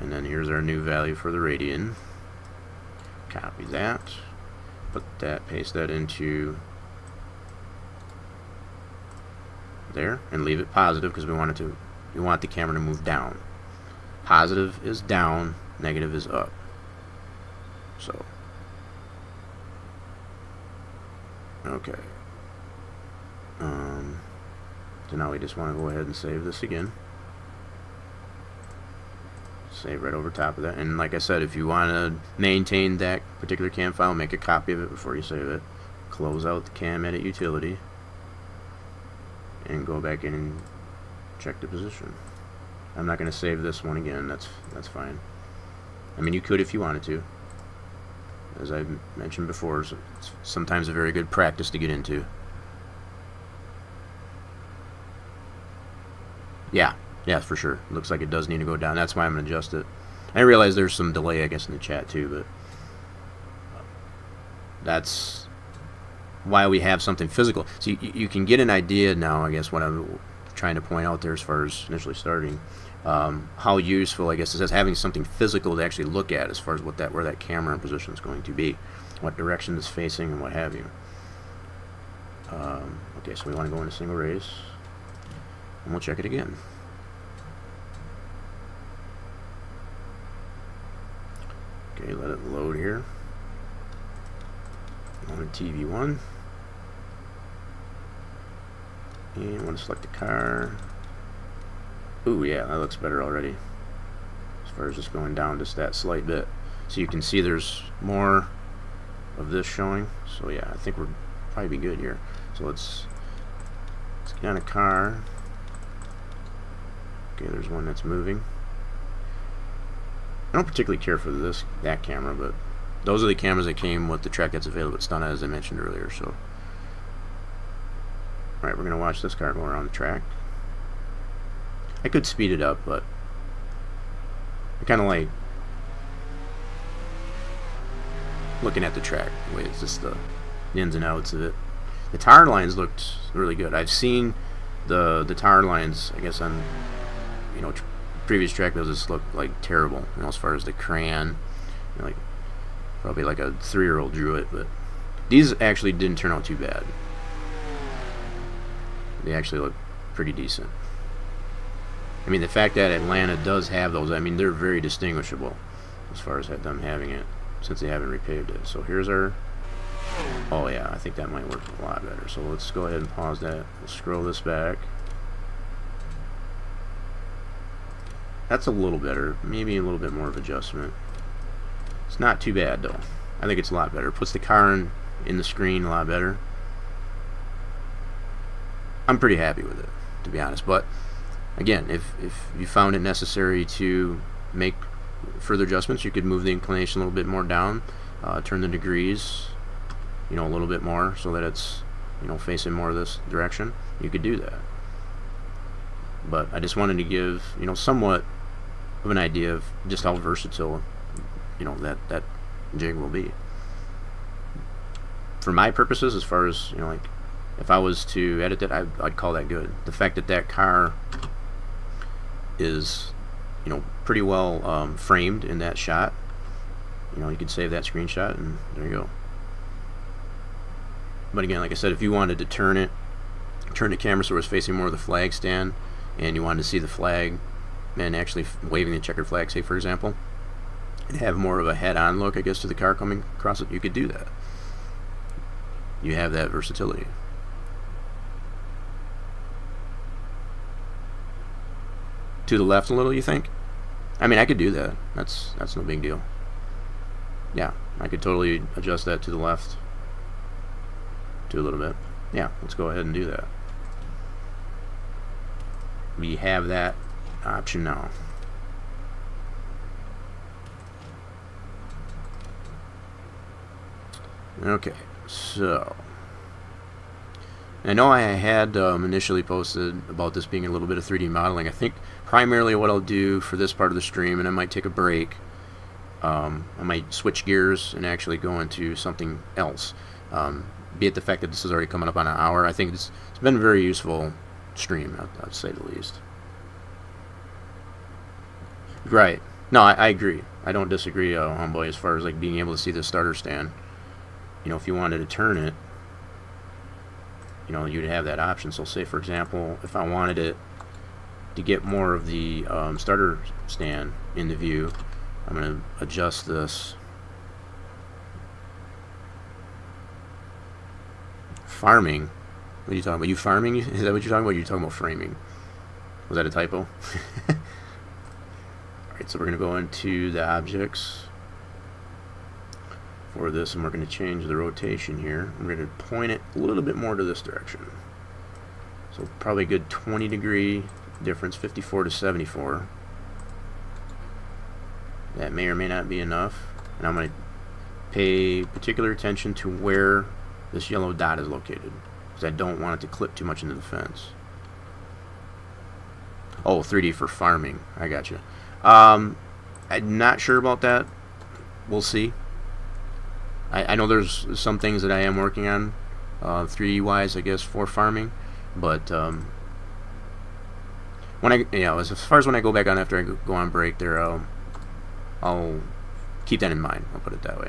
And then here's our new value for the radian. Copy that, put that, paste that into there, and leave it positive because we want the camera to move down. Positive is down, negative is up. So okay. So now we just want to go ahead and save this again. Save right over top of that, and like I said, if you want to maintain that particular cam file, make a copy of it before you save it. Close out the cam edit utility and go back in and check the position. I'm not going to save this one again. That's fine. I mean, you could if you wanted to. As I mentioned before, it's sometimes a very good practice to get into. Yeah, for sure. Looks like it does need to go down. That's why I'm going to adjust it. I realize there's some delay, I guess, in the chat too, but that's why we have something physical. So you can get an idea now, I guess, what I'm trying to point out there as far as initially starting, how useful, I guess, it is having something physical to actually look at as far as where that camera in position is going to be, what direction it's facing, and what have you. Okay, so we want to go into single race, and we'll check it again. Okay, let it load here. On TV1. And I want to select the car. Ooh, yeah, that looks better already. As far as just going down just that slight bit. So you can see there's more of this showing. So yeah, I think we're probably be good here. So let's get on a car. Okay, there's one that's moving. I don't particularly care for that camera, but those are the cameras that came with the track that's available at Stunna, as I mentioned earlier. So, alright, we're going to watch this car go around the track. I could speed it up, but I kind of like looking at the track. Wait, it's just the ins and outs of it. The tire lines looked really good. I've seen the tire lines, I guess, on previous track those just looked like terrible. As far as the crayon, like probably like a 3-year-old drew it, but these actually didn't turn out too bad. They actually look pretty decent. I mean, the fact that Atlanta does have those, I mean, they're very distinguishable as far as them having it, since they haven't repaved it. So here's our, oh yeah, I think that might work a lot better. So let's go ahead and pause that. We'll scroll this back. That's a little better, maybe a little bit more of adjustment. It's not too bad though. I think it's a lot better. It puts the car in the screen a lot better. I'm pretty happy with it, to be honest. But again, if you found it necessary to make further adjustments, you could move the inclination a little bit more down, turn the degrees, a little bit more so that it's, facing more of this direction. You could do that. But I just wanted to give, somewhat of an idea of just how versatile, that jig will be. For my purposes, as far as, like, if I was to edit it, I'd call that good. The fact that that car is, pretty well framed in that shot, you could save that screenshot, and there you go. But again, like I said, if you wanted to turn the camera so it was facing more of the flag stand, and you wanted to see the flag and actually waving the checkered flag, say for example, and have more of a head-on look, I guess, to the car coming across it, you could do that. You have that versatility. To the left a little, you think? I mean, I could do that. That's no big deal. Yeah, I could totally adjust that to the left to a little bit. Yeah, let's go ahead and do that. We have that option now. Okay, so I know I had initially posted about this being a little bit of 3D modeling. I think primarily what I'll do for this part of the stream, and I might take a break, I might switch gears and actually go into something else. Be it the fact that this is already coming up on an hour, I think it's been a very useful stream, I'd say the least. Right. No, I agree. I don't disagree, homeboy, as far as like being able to see the starter stand. If you wanted to turn it, you'd have that option. So say, for example, if I wanted it to get more of the starter stand in the view, I'm going to adjust this. Farming? What are you talking about? You farming? Is that what you're talking about? Or are you talking about framing? Was that a typo? Alright, so we're going to go into the objects for this, and we're going to change the rotation here. We're going to point it a little bit more to this direction. So probably a good 20-degree difference, 54 to 74. That may or may not be enough. And I'm going to pay particular attention to where this yellow dot is located, because I don't want it to clip too much into the fence. Oh, 3D for farming. I got you. I'm not sure about that. We'll see. I know there's some things that I am working on 3D wise, I guess, for farming, but when I, as far as when I go back on after I go on break there, I'll keep that in mind. I'll put it that way.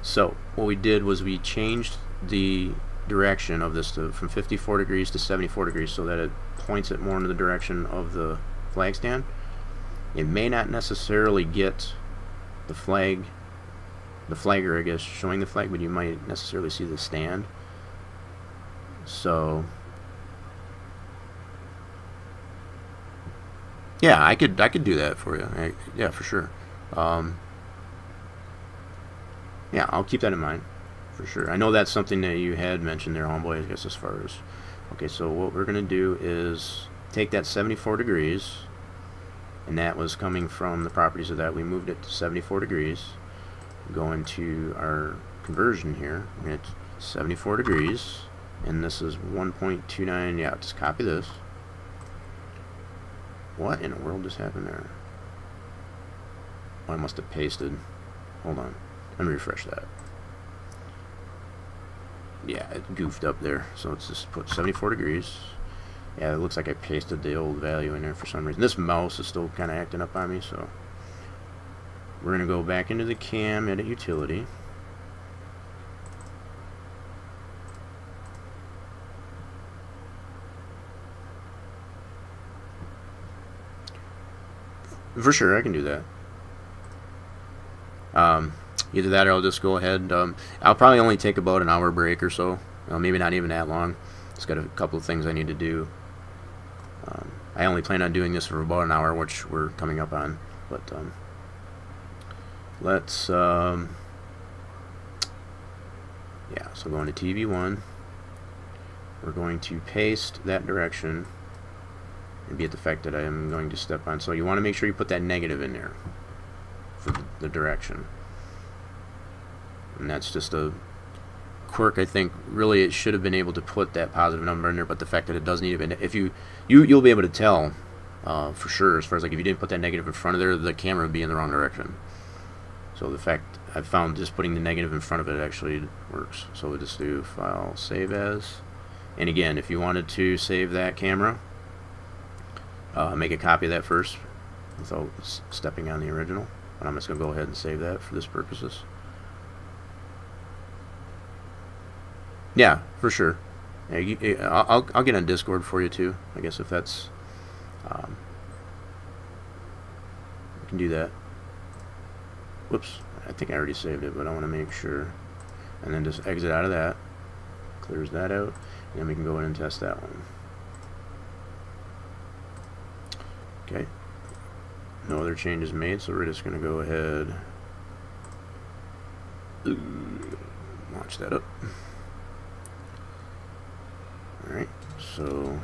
So what we did was we changed the direction of this from 54 degrees to 74 degrees so that it points it more into the direction of the flag stand. It may not necessarily get the flag the flagger, I guess, showing the flag, but you might necessarily see the stand. So yeah, I could do that for you. Yeah, for sure. Yeah, I'll keep that in mind for sure. I know that's something that you had mentioned there, homeboy, I guess, as far as, okay, so what we're gonna do is take that 74 degrees, and that was coming from the properties of that. We moved it to 74 degrees. Go into our conversion here. We're gonna 74 degrees, and this is 1.29. Yeah, just copy this. What in the world just happened there? Oh, I must have pasted. Hold on. Let me refresh that. Yeah, it goofed up there. So let's just put 74 degrees. Yeah, it looks like I pasted the old value in there for some reason. This mouse is still kind of acting up on me, so we're going to go back into the cam, edit utility. For sure, I can do that. Either that or I'll just go ahead. I'll probably only take about an hour break or so. Maybe not even that long. Just got a couple of things I need to do. I only plan on doing this for about an hour, which we're coming up on. But let's, yeah, so going to TV1. We're going to paste that direction and be at the fact that I am going to step on. So you want to make sure you put that negative in there for the direction. And that's just a quirk. I think really it should have been able to put that positive number in there, but the fact that it doesn't even, if you'll be able to tell for sure, as far as like if you didn't put that negative in front of there, the camera would be in the wrong direction. So the fact I've found just putting the negative in front of it actually works. So we'll just do file, save as, and again, if you wanted to save that camera, make a copy of that first without stepping on the original. But I'm just going to go ahead and save that for this purposes. Yeah, for sure. Yeah, I'll get on Discord for you too, I guess, if that's I can do that. Whoops, I think I already saved it, but I want to make sure. And then just exit out of that, clears that out, and then we can go in and test that one. Okay, no other changes made, so we're just going to go ahead, launch that up. Alright, so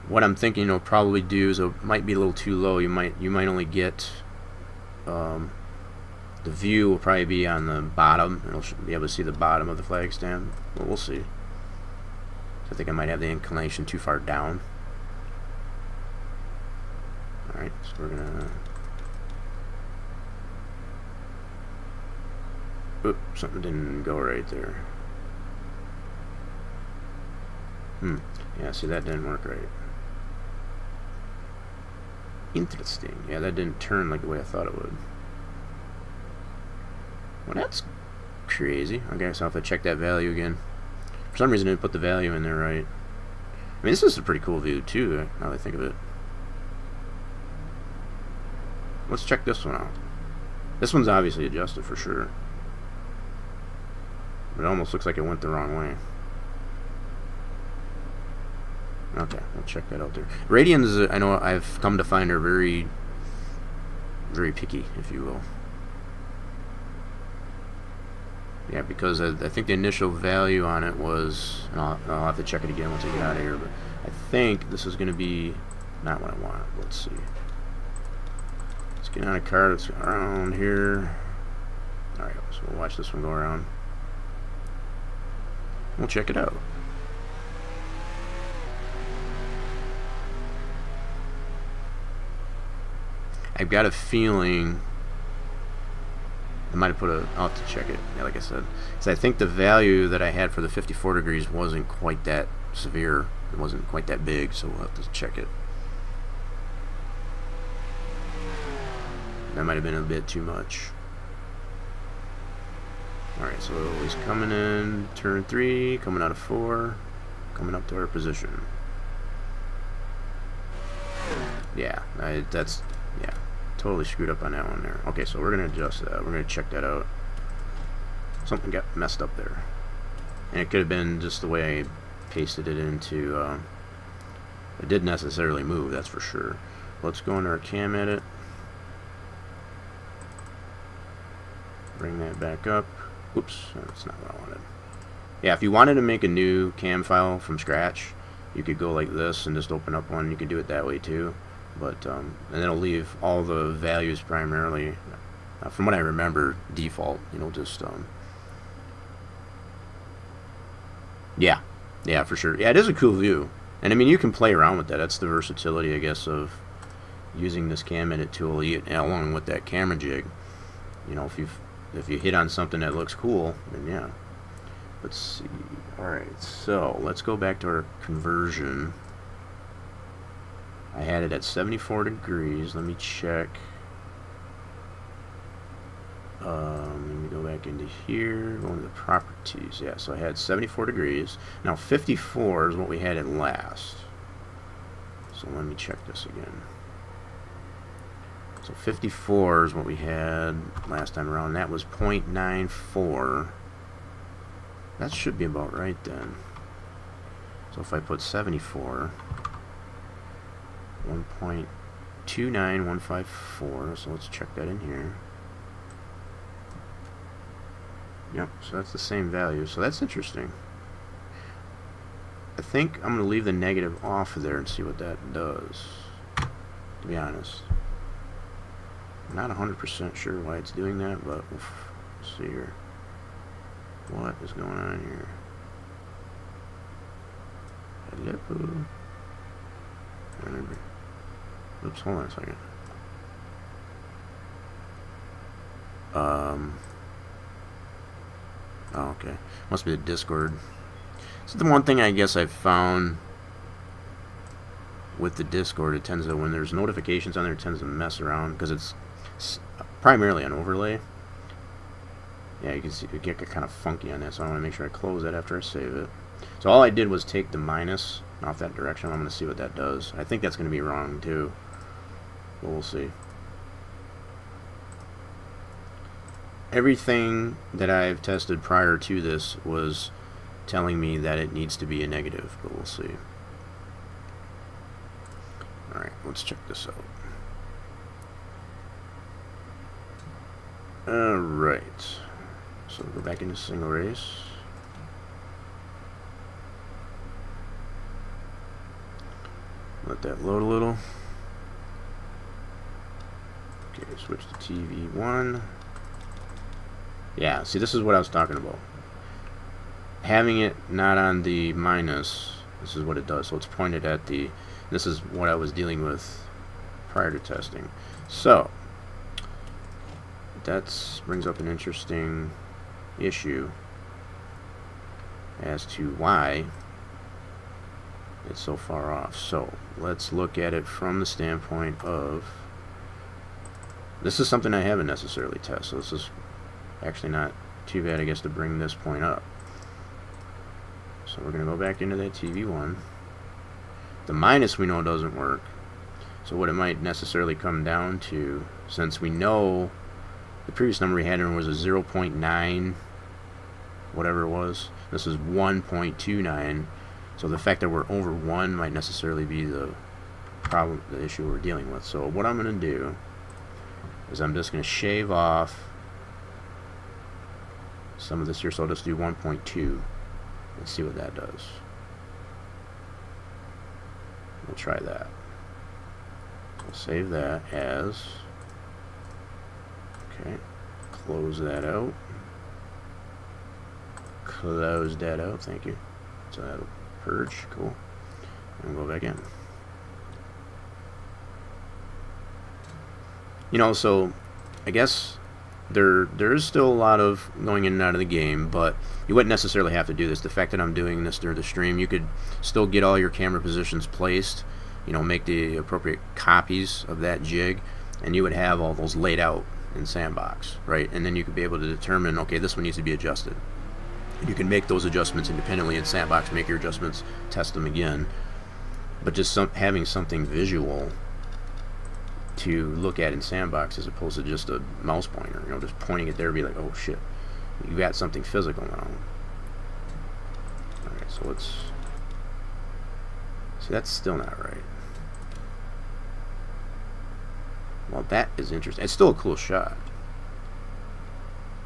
what I'm thinking you'll probably do is it might be a little too low. You might only get the view will probably be on the bottom. It'll be able to see the bottom of the flag stand, but we'll see. So I think I might have the inclination too far down. Alright, so we're gonna, oop, something didn't go right there. Yeah, see, that didn't work right. Interesting. Yeah, that didn't turn like the way I thought it would. Well, that's crazy. I guess I'll have to check that value again. For some reason I didn't put the value in there right. I mean, this is a pretty cool view too, now that I think of it. Let's check this one out. This one's obviously adjusted for sure. But it almost looks like it went the wrong way. Okay, we'll check that out there. Radians, I know I've come to find, are very, very picky, if you will. Yeah, because I think the initial value on it was, and I'll have to check it again once I get out of here, but I think this is going to be not what I want. Let's see. Let's get on a car that's around here. Alright, so we'll watch this one go around. We'll check it out. I've got a feeling I might have put a, I'll have to check it, yeah, like I said, because I think the value that I had for the 54 degrees wasn't quite that severe, it wasn't quite that big, so we'll have to check it. That might have been a bit too much. Alright, so he's coming in, turn 3, coming out of 4, coming up to our position. Yeah, totally screwed up on that one there. Okay, so we're gonna adjust that. We're gonna check that out. Something got messed up there, and it could have been just the way I pasted it into. It didn't necessarily move, that's for sure. Let's go into our cam edit. Bring that back up. Oops, that's not what I wanted. Yeah, if you wanted to make a new cam file from scratch, you could go like this and just open up one. You could do it that way too, but and it'll leave all the values primarily, from what I remember, default. You know, just yeah, for sure. Yeah, it is a cool view, and I mean you can play around with that. That's the versatility, I guess, of using this cam edit tool along with that camera jig. You know, if you hit on something that looks cool, then yeah. Let's see. Alright, so let's go back to our conversion. I had it at 74 degrees. Let me check. Let me go back into here, go into the properties. Yeah, so I had 74 degrees. Now 54 is what we had at last. So let me check this again. So 54 is what we had last time around. That was 0.94. That should be about right then. So if I put 74, 1.29154, so let's check that in here. Yep, so that's the same value, so that's interesting. I think I'm going to leave the negative off of there and see what that does, to be honest. I'm not 100% sure why it's doing that, but let's see here. What is going on here? Hello. Oops, hold on a second. Oh, okay. Must be the Discord. So the one thing I guess I've found with the Discord, it tends to, when there's notifications on there, it tends to mess around because it's primarily an overlay. Yeah, you can see it get kind of funky on that, so I want to make sure I close that after I save it. So all I did was take the minus off that direction. I'm going to see what that does. I think that's going to be wrong too, but we'll see. Everything that I've tested prior to this was telling me that it needs to be a negative, but we'll see. Alright, let's check this out. Alright, so go back into single race. Let that load a little. Okay, switch to TV1. Yeah, see, this is what I was talking about. Having it not on the minus, this is what it does. So it's pointed at the, this is what I was dealing with prior to testing. So, that brings up an interesting issue as to why it's so far off. So, let's look at it from the standpoint of, this is something I haven't necessarily tested, so this is actually not too bad, I guess, to bring this point up. So we're going to go back into that TV1. The minus we know doesn't work. So what it might necessarily come down to, since we know the previous number we had in was a 0.9, whatever it was, this is 1.29. So the fact that we're over 1 might necessarily be the problem, the issue we're dealing with. So what I'm going to do is I'm just going to shave off some of this here, so I'll just do 1.2 and see what that does. We'll try that. We'll save that as, okay, close that out, close that out, thank you. So that'll purge, cool, and we'll go back in. You know, so I guess there is still a lot of going in and out of the game, but you wouldn't necessarily have to do this. The fact that I'm doing this during the stream, you could still get all your camera positions placed, you know, make the appropriate copies of that jig, and you would have all those laid out in Sandbox, right? And then you could be able to determine, okay, this one needs to be adjusted. You can make those adjustments independently in Sandbox, make your adjustments, test them again. But just having something visual to look at in sandbox as opposed to just a mouse pointer. You know, just pointing it there, be like, oh shit, you got something physical now. All right, so let's see. That's still not right. Well, that is interesting. It's still a cool shot,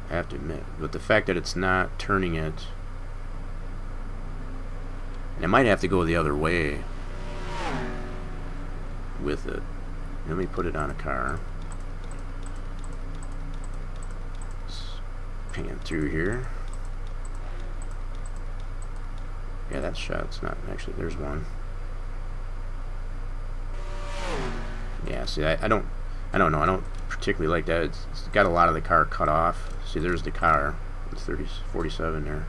I have to admit, but the fact that it's not turning it, and it might have to go the other way with it. Let me put it on a car. Let's pan through here. Yeah, that shot's not actually. There's one. Yeah, see, I don't know. I don't particularly like that. It's got a lot of the car cut off. See, there's the car. It's 47 there.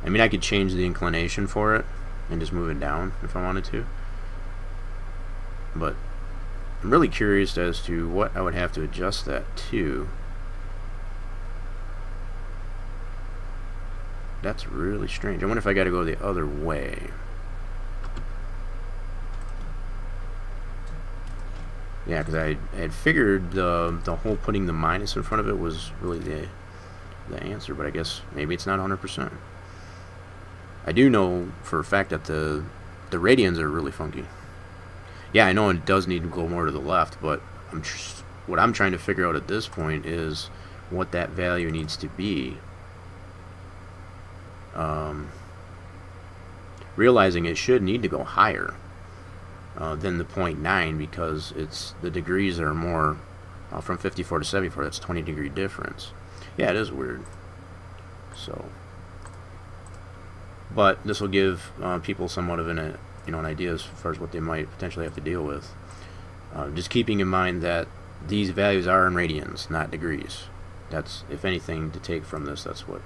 I mean, I could change the inclination for it and just move it down if I wanted to. But I'm really curious as to what I would have to adjust that to. That's really strange. I wonder if I got to go the other way. Yeah, because I had figured the whole putting the minus in front of it was really the answer, but I guess maybe it's not 100%. I do know for a fact that the radians are really funky. Yeah, I know it does need to go more to the left, but what I'm trying to figure out at this point is what that value needs to be. Realizing it should need to go higher than the 0.9 because the degrees are more from 54 to 74. That's 20-degree difference. Yeah, it is weird. So, but this will give people somewhat of an idea as far as what they might potentially have to deal with. Just keeping in mind that these values are in radians, not degrees. That's, if anything, to take from this. That's what.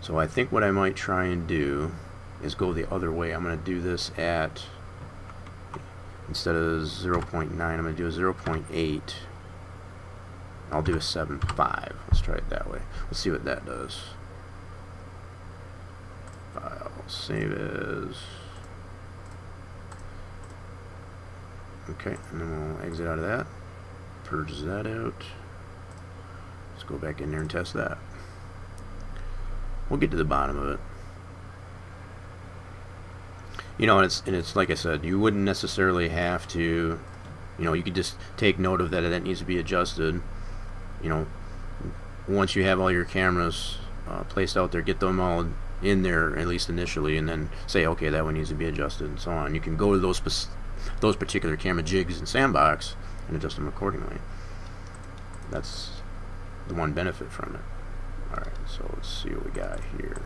So I think what I might try and do is go the other way. I'm going to do this at, instead of 0.9, I'm going to do a 0.8. I'll do a 7.5. Let's try it that way. Let's see what that does. File, save as. Okay, and then we'll exit out of that. Purge that out. Let's go back in there and test that. We'll get to the bottom of it. You know, and it's like I said, you wouldn't necessarily have to, you could just take note of that needs to be adjusted. Once you have all your cameras placed out there, get them all in there at least initially, and then say, okay, that one needs to be adjusted, and so on. You can go to those particular camera jigs in Sandbox and adjust them accordingly. That's the one benefit from it. Alright, so let's see what we got here.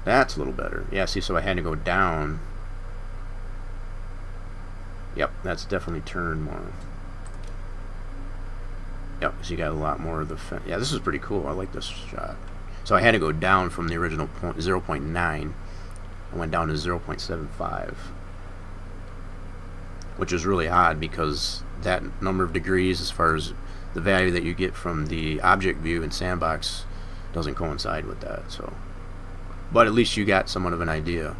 That's a little better. Yeah, see, so I had to go down. Yep, that's definitely turned more. Yep, so you got a lot more of the... Yeah, this is pretty cool. I like this shot. So I had to go down from the original 0.9. I went down to 0.75. Which is really odd because that number of degrees as far as the value that you get from the object view in Sandbox doesn't coincide with that. So, but at least you got somewhat of an idea.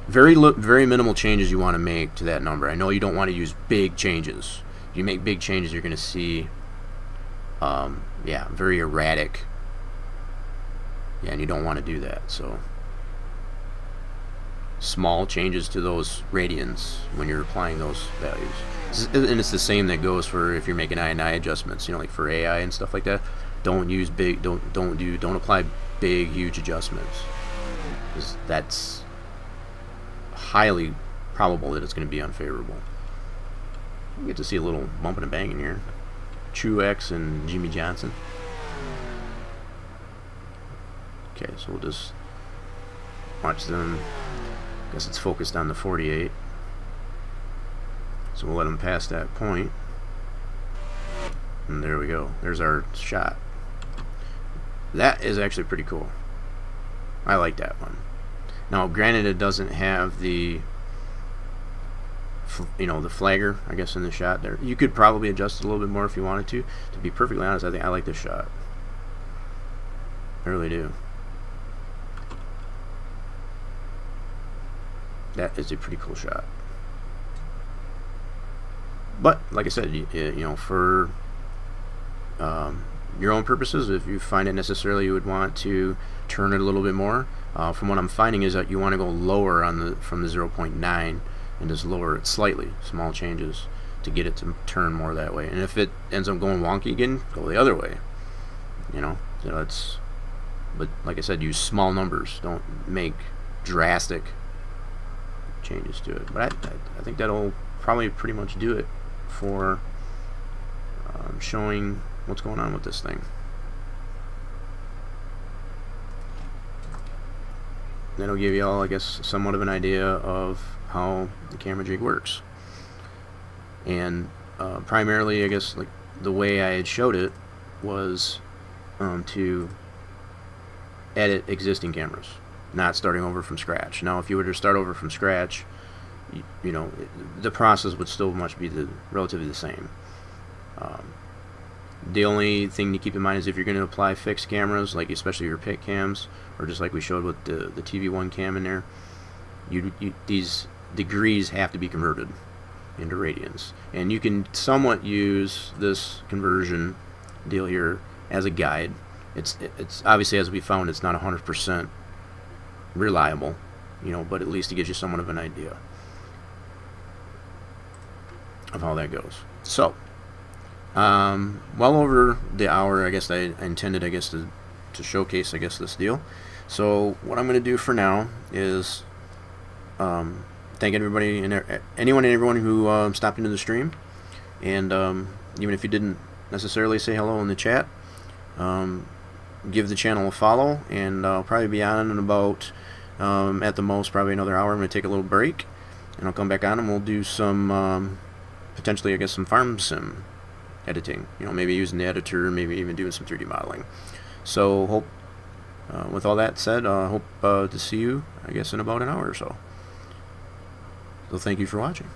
Very minimal changes you want to make to that number. I know you don't want to use big changes. If you make big changes, you're going to see, yeah, very erratic. Yeah, and you don't want to do that. So, small changes to those radians when you're applying those values. And it's the same that goes for if you're making I&I adjustments, like for AI and stuff like that. Don't use big, don't apply big, huge adjustments. Because that's highly probable that it's going to be unfavorable. You get to see a little bumping and banging here. Truex and Jimmy Johnson. Okay, so we'll just watch them. Guess it's focused on the 48. So we'll let them pass that point. And there we go. There's our shot. That is actually pretty cool. I like that one. Now, granted, it doesn't have the, the flagger, I guess, in the shot there. You could probably adjust it a little bit more if you wanted to. To be perfectly honest, I think I like this shot. I really do. that is a pretty cool shot. But like I said, you know, for your own purposes, if you find it necessarily you would want to turn it a little bit more, from what I'm finding is that you want to go lower on from the 0.9 and just lower it slightly, small changes, to get it to turn more that way. And if it ends up going wonky again, go the other way. You know, it's, but like I said, use small numbers, don't make drastic changes to it. But I think that'll probably pretty much do it for showing what's going on with this thing. That'll give you all, I guess, somewhat of an idea of how the camera jig works. And primarily, I guess, like the way I had showed it was to edit existing cameras, not starting over from scratch. Now, if you were to start over from scratch, you know, the process would still be relatively the same. The only thing to keep in mind is if you're going to apply fixed cameras, like especially your pit cams, or just like we showed with the TV1 cam in there, these degrees have to be converted into radians. And you can somewhat use this conversion deal here as a guide. It's obviously, as we found, it's not 100% reliable, you know, but at least it gives you somewhat of an idea of how that goes. So well over the hour, I guess I intended, I guess, to showcase, I guess, this deal. So what I'm going to do for now is thank everybody and anyone and everyone who stopped into the stream, and even if you didn't necessarily say hello in the chat, give the channel a follow, and I'll probably be on in about at the most probably another hour. I'm going to take a little break, and I'll come back on and we'll do some potentially, I guess, some farm sim editing, you know, maybe using the editor, maybe even doing some 3D modeling. So hope with all that said, hope to see you, I guess, in about an hour or so. So thank you for watching.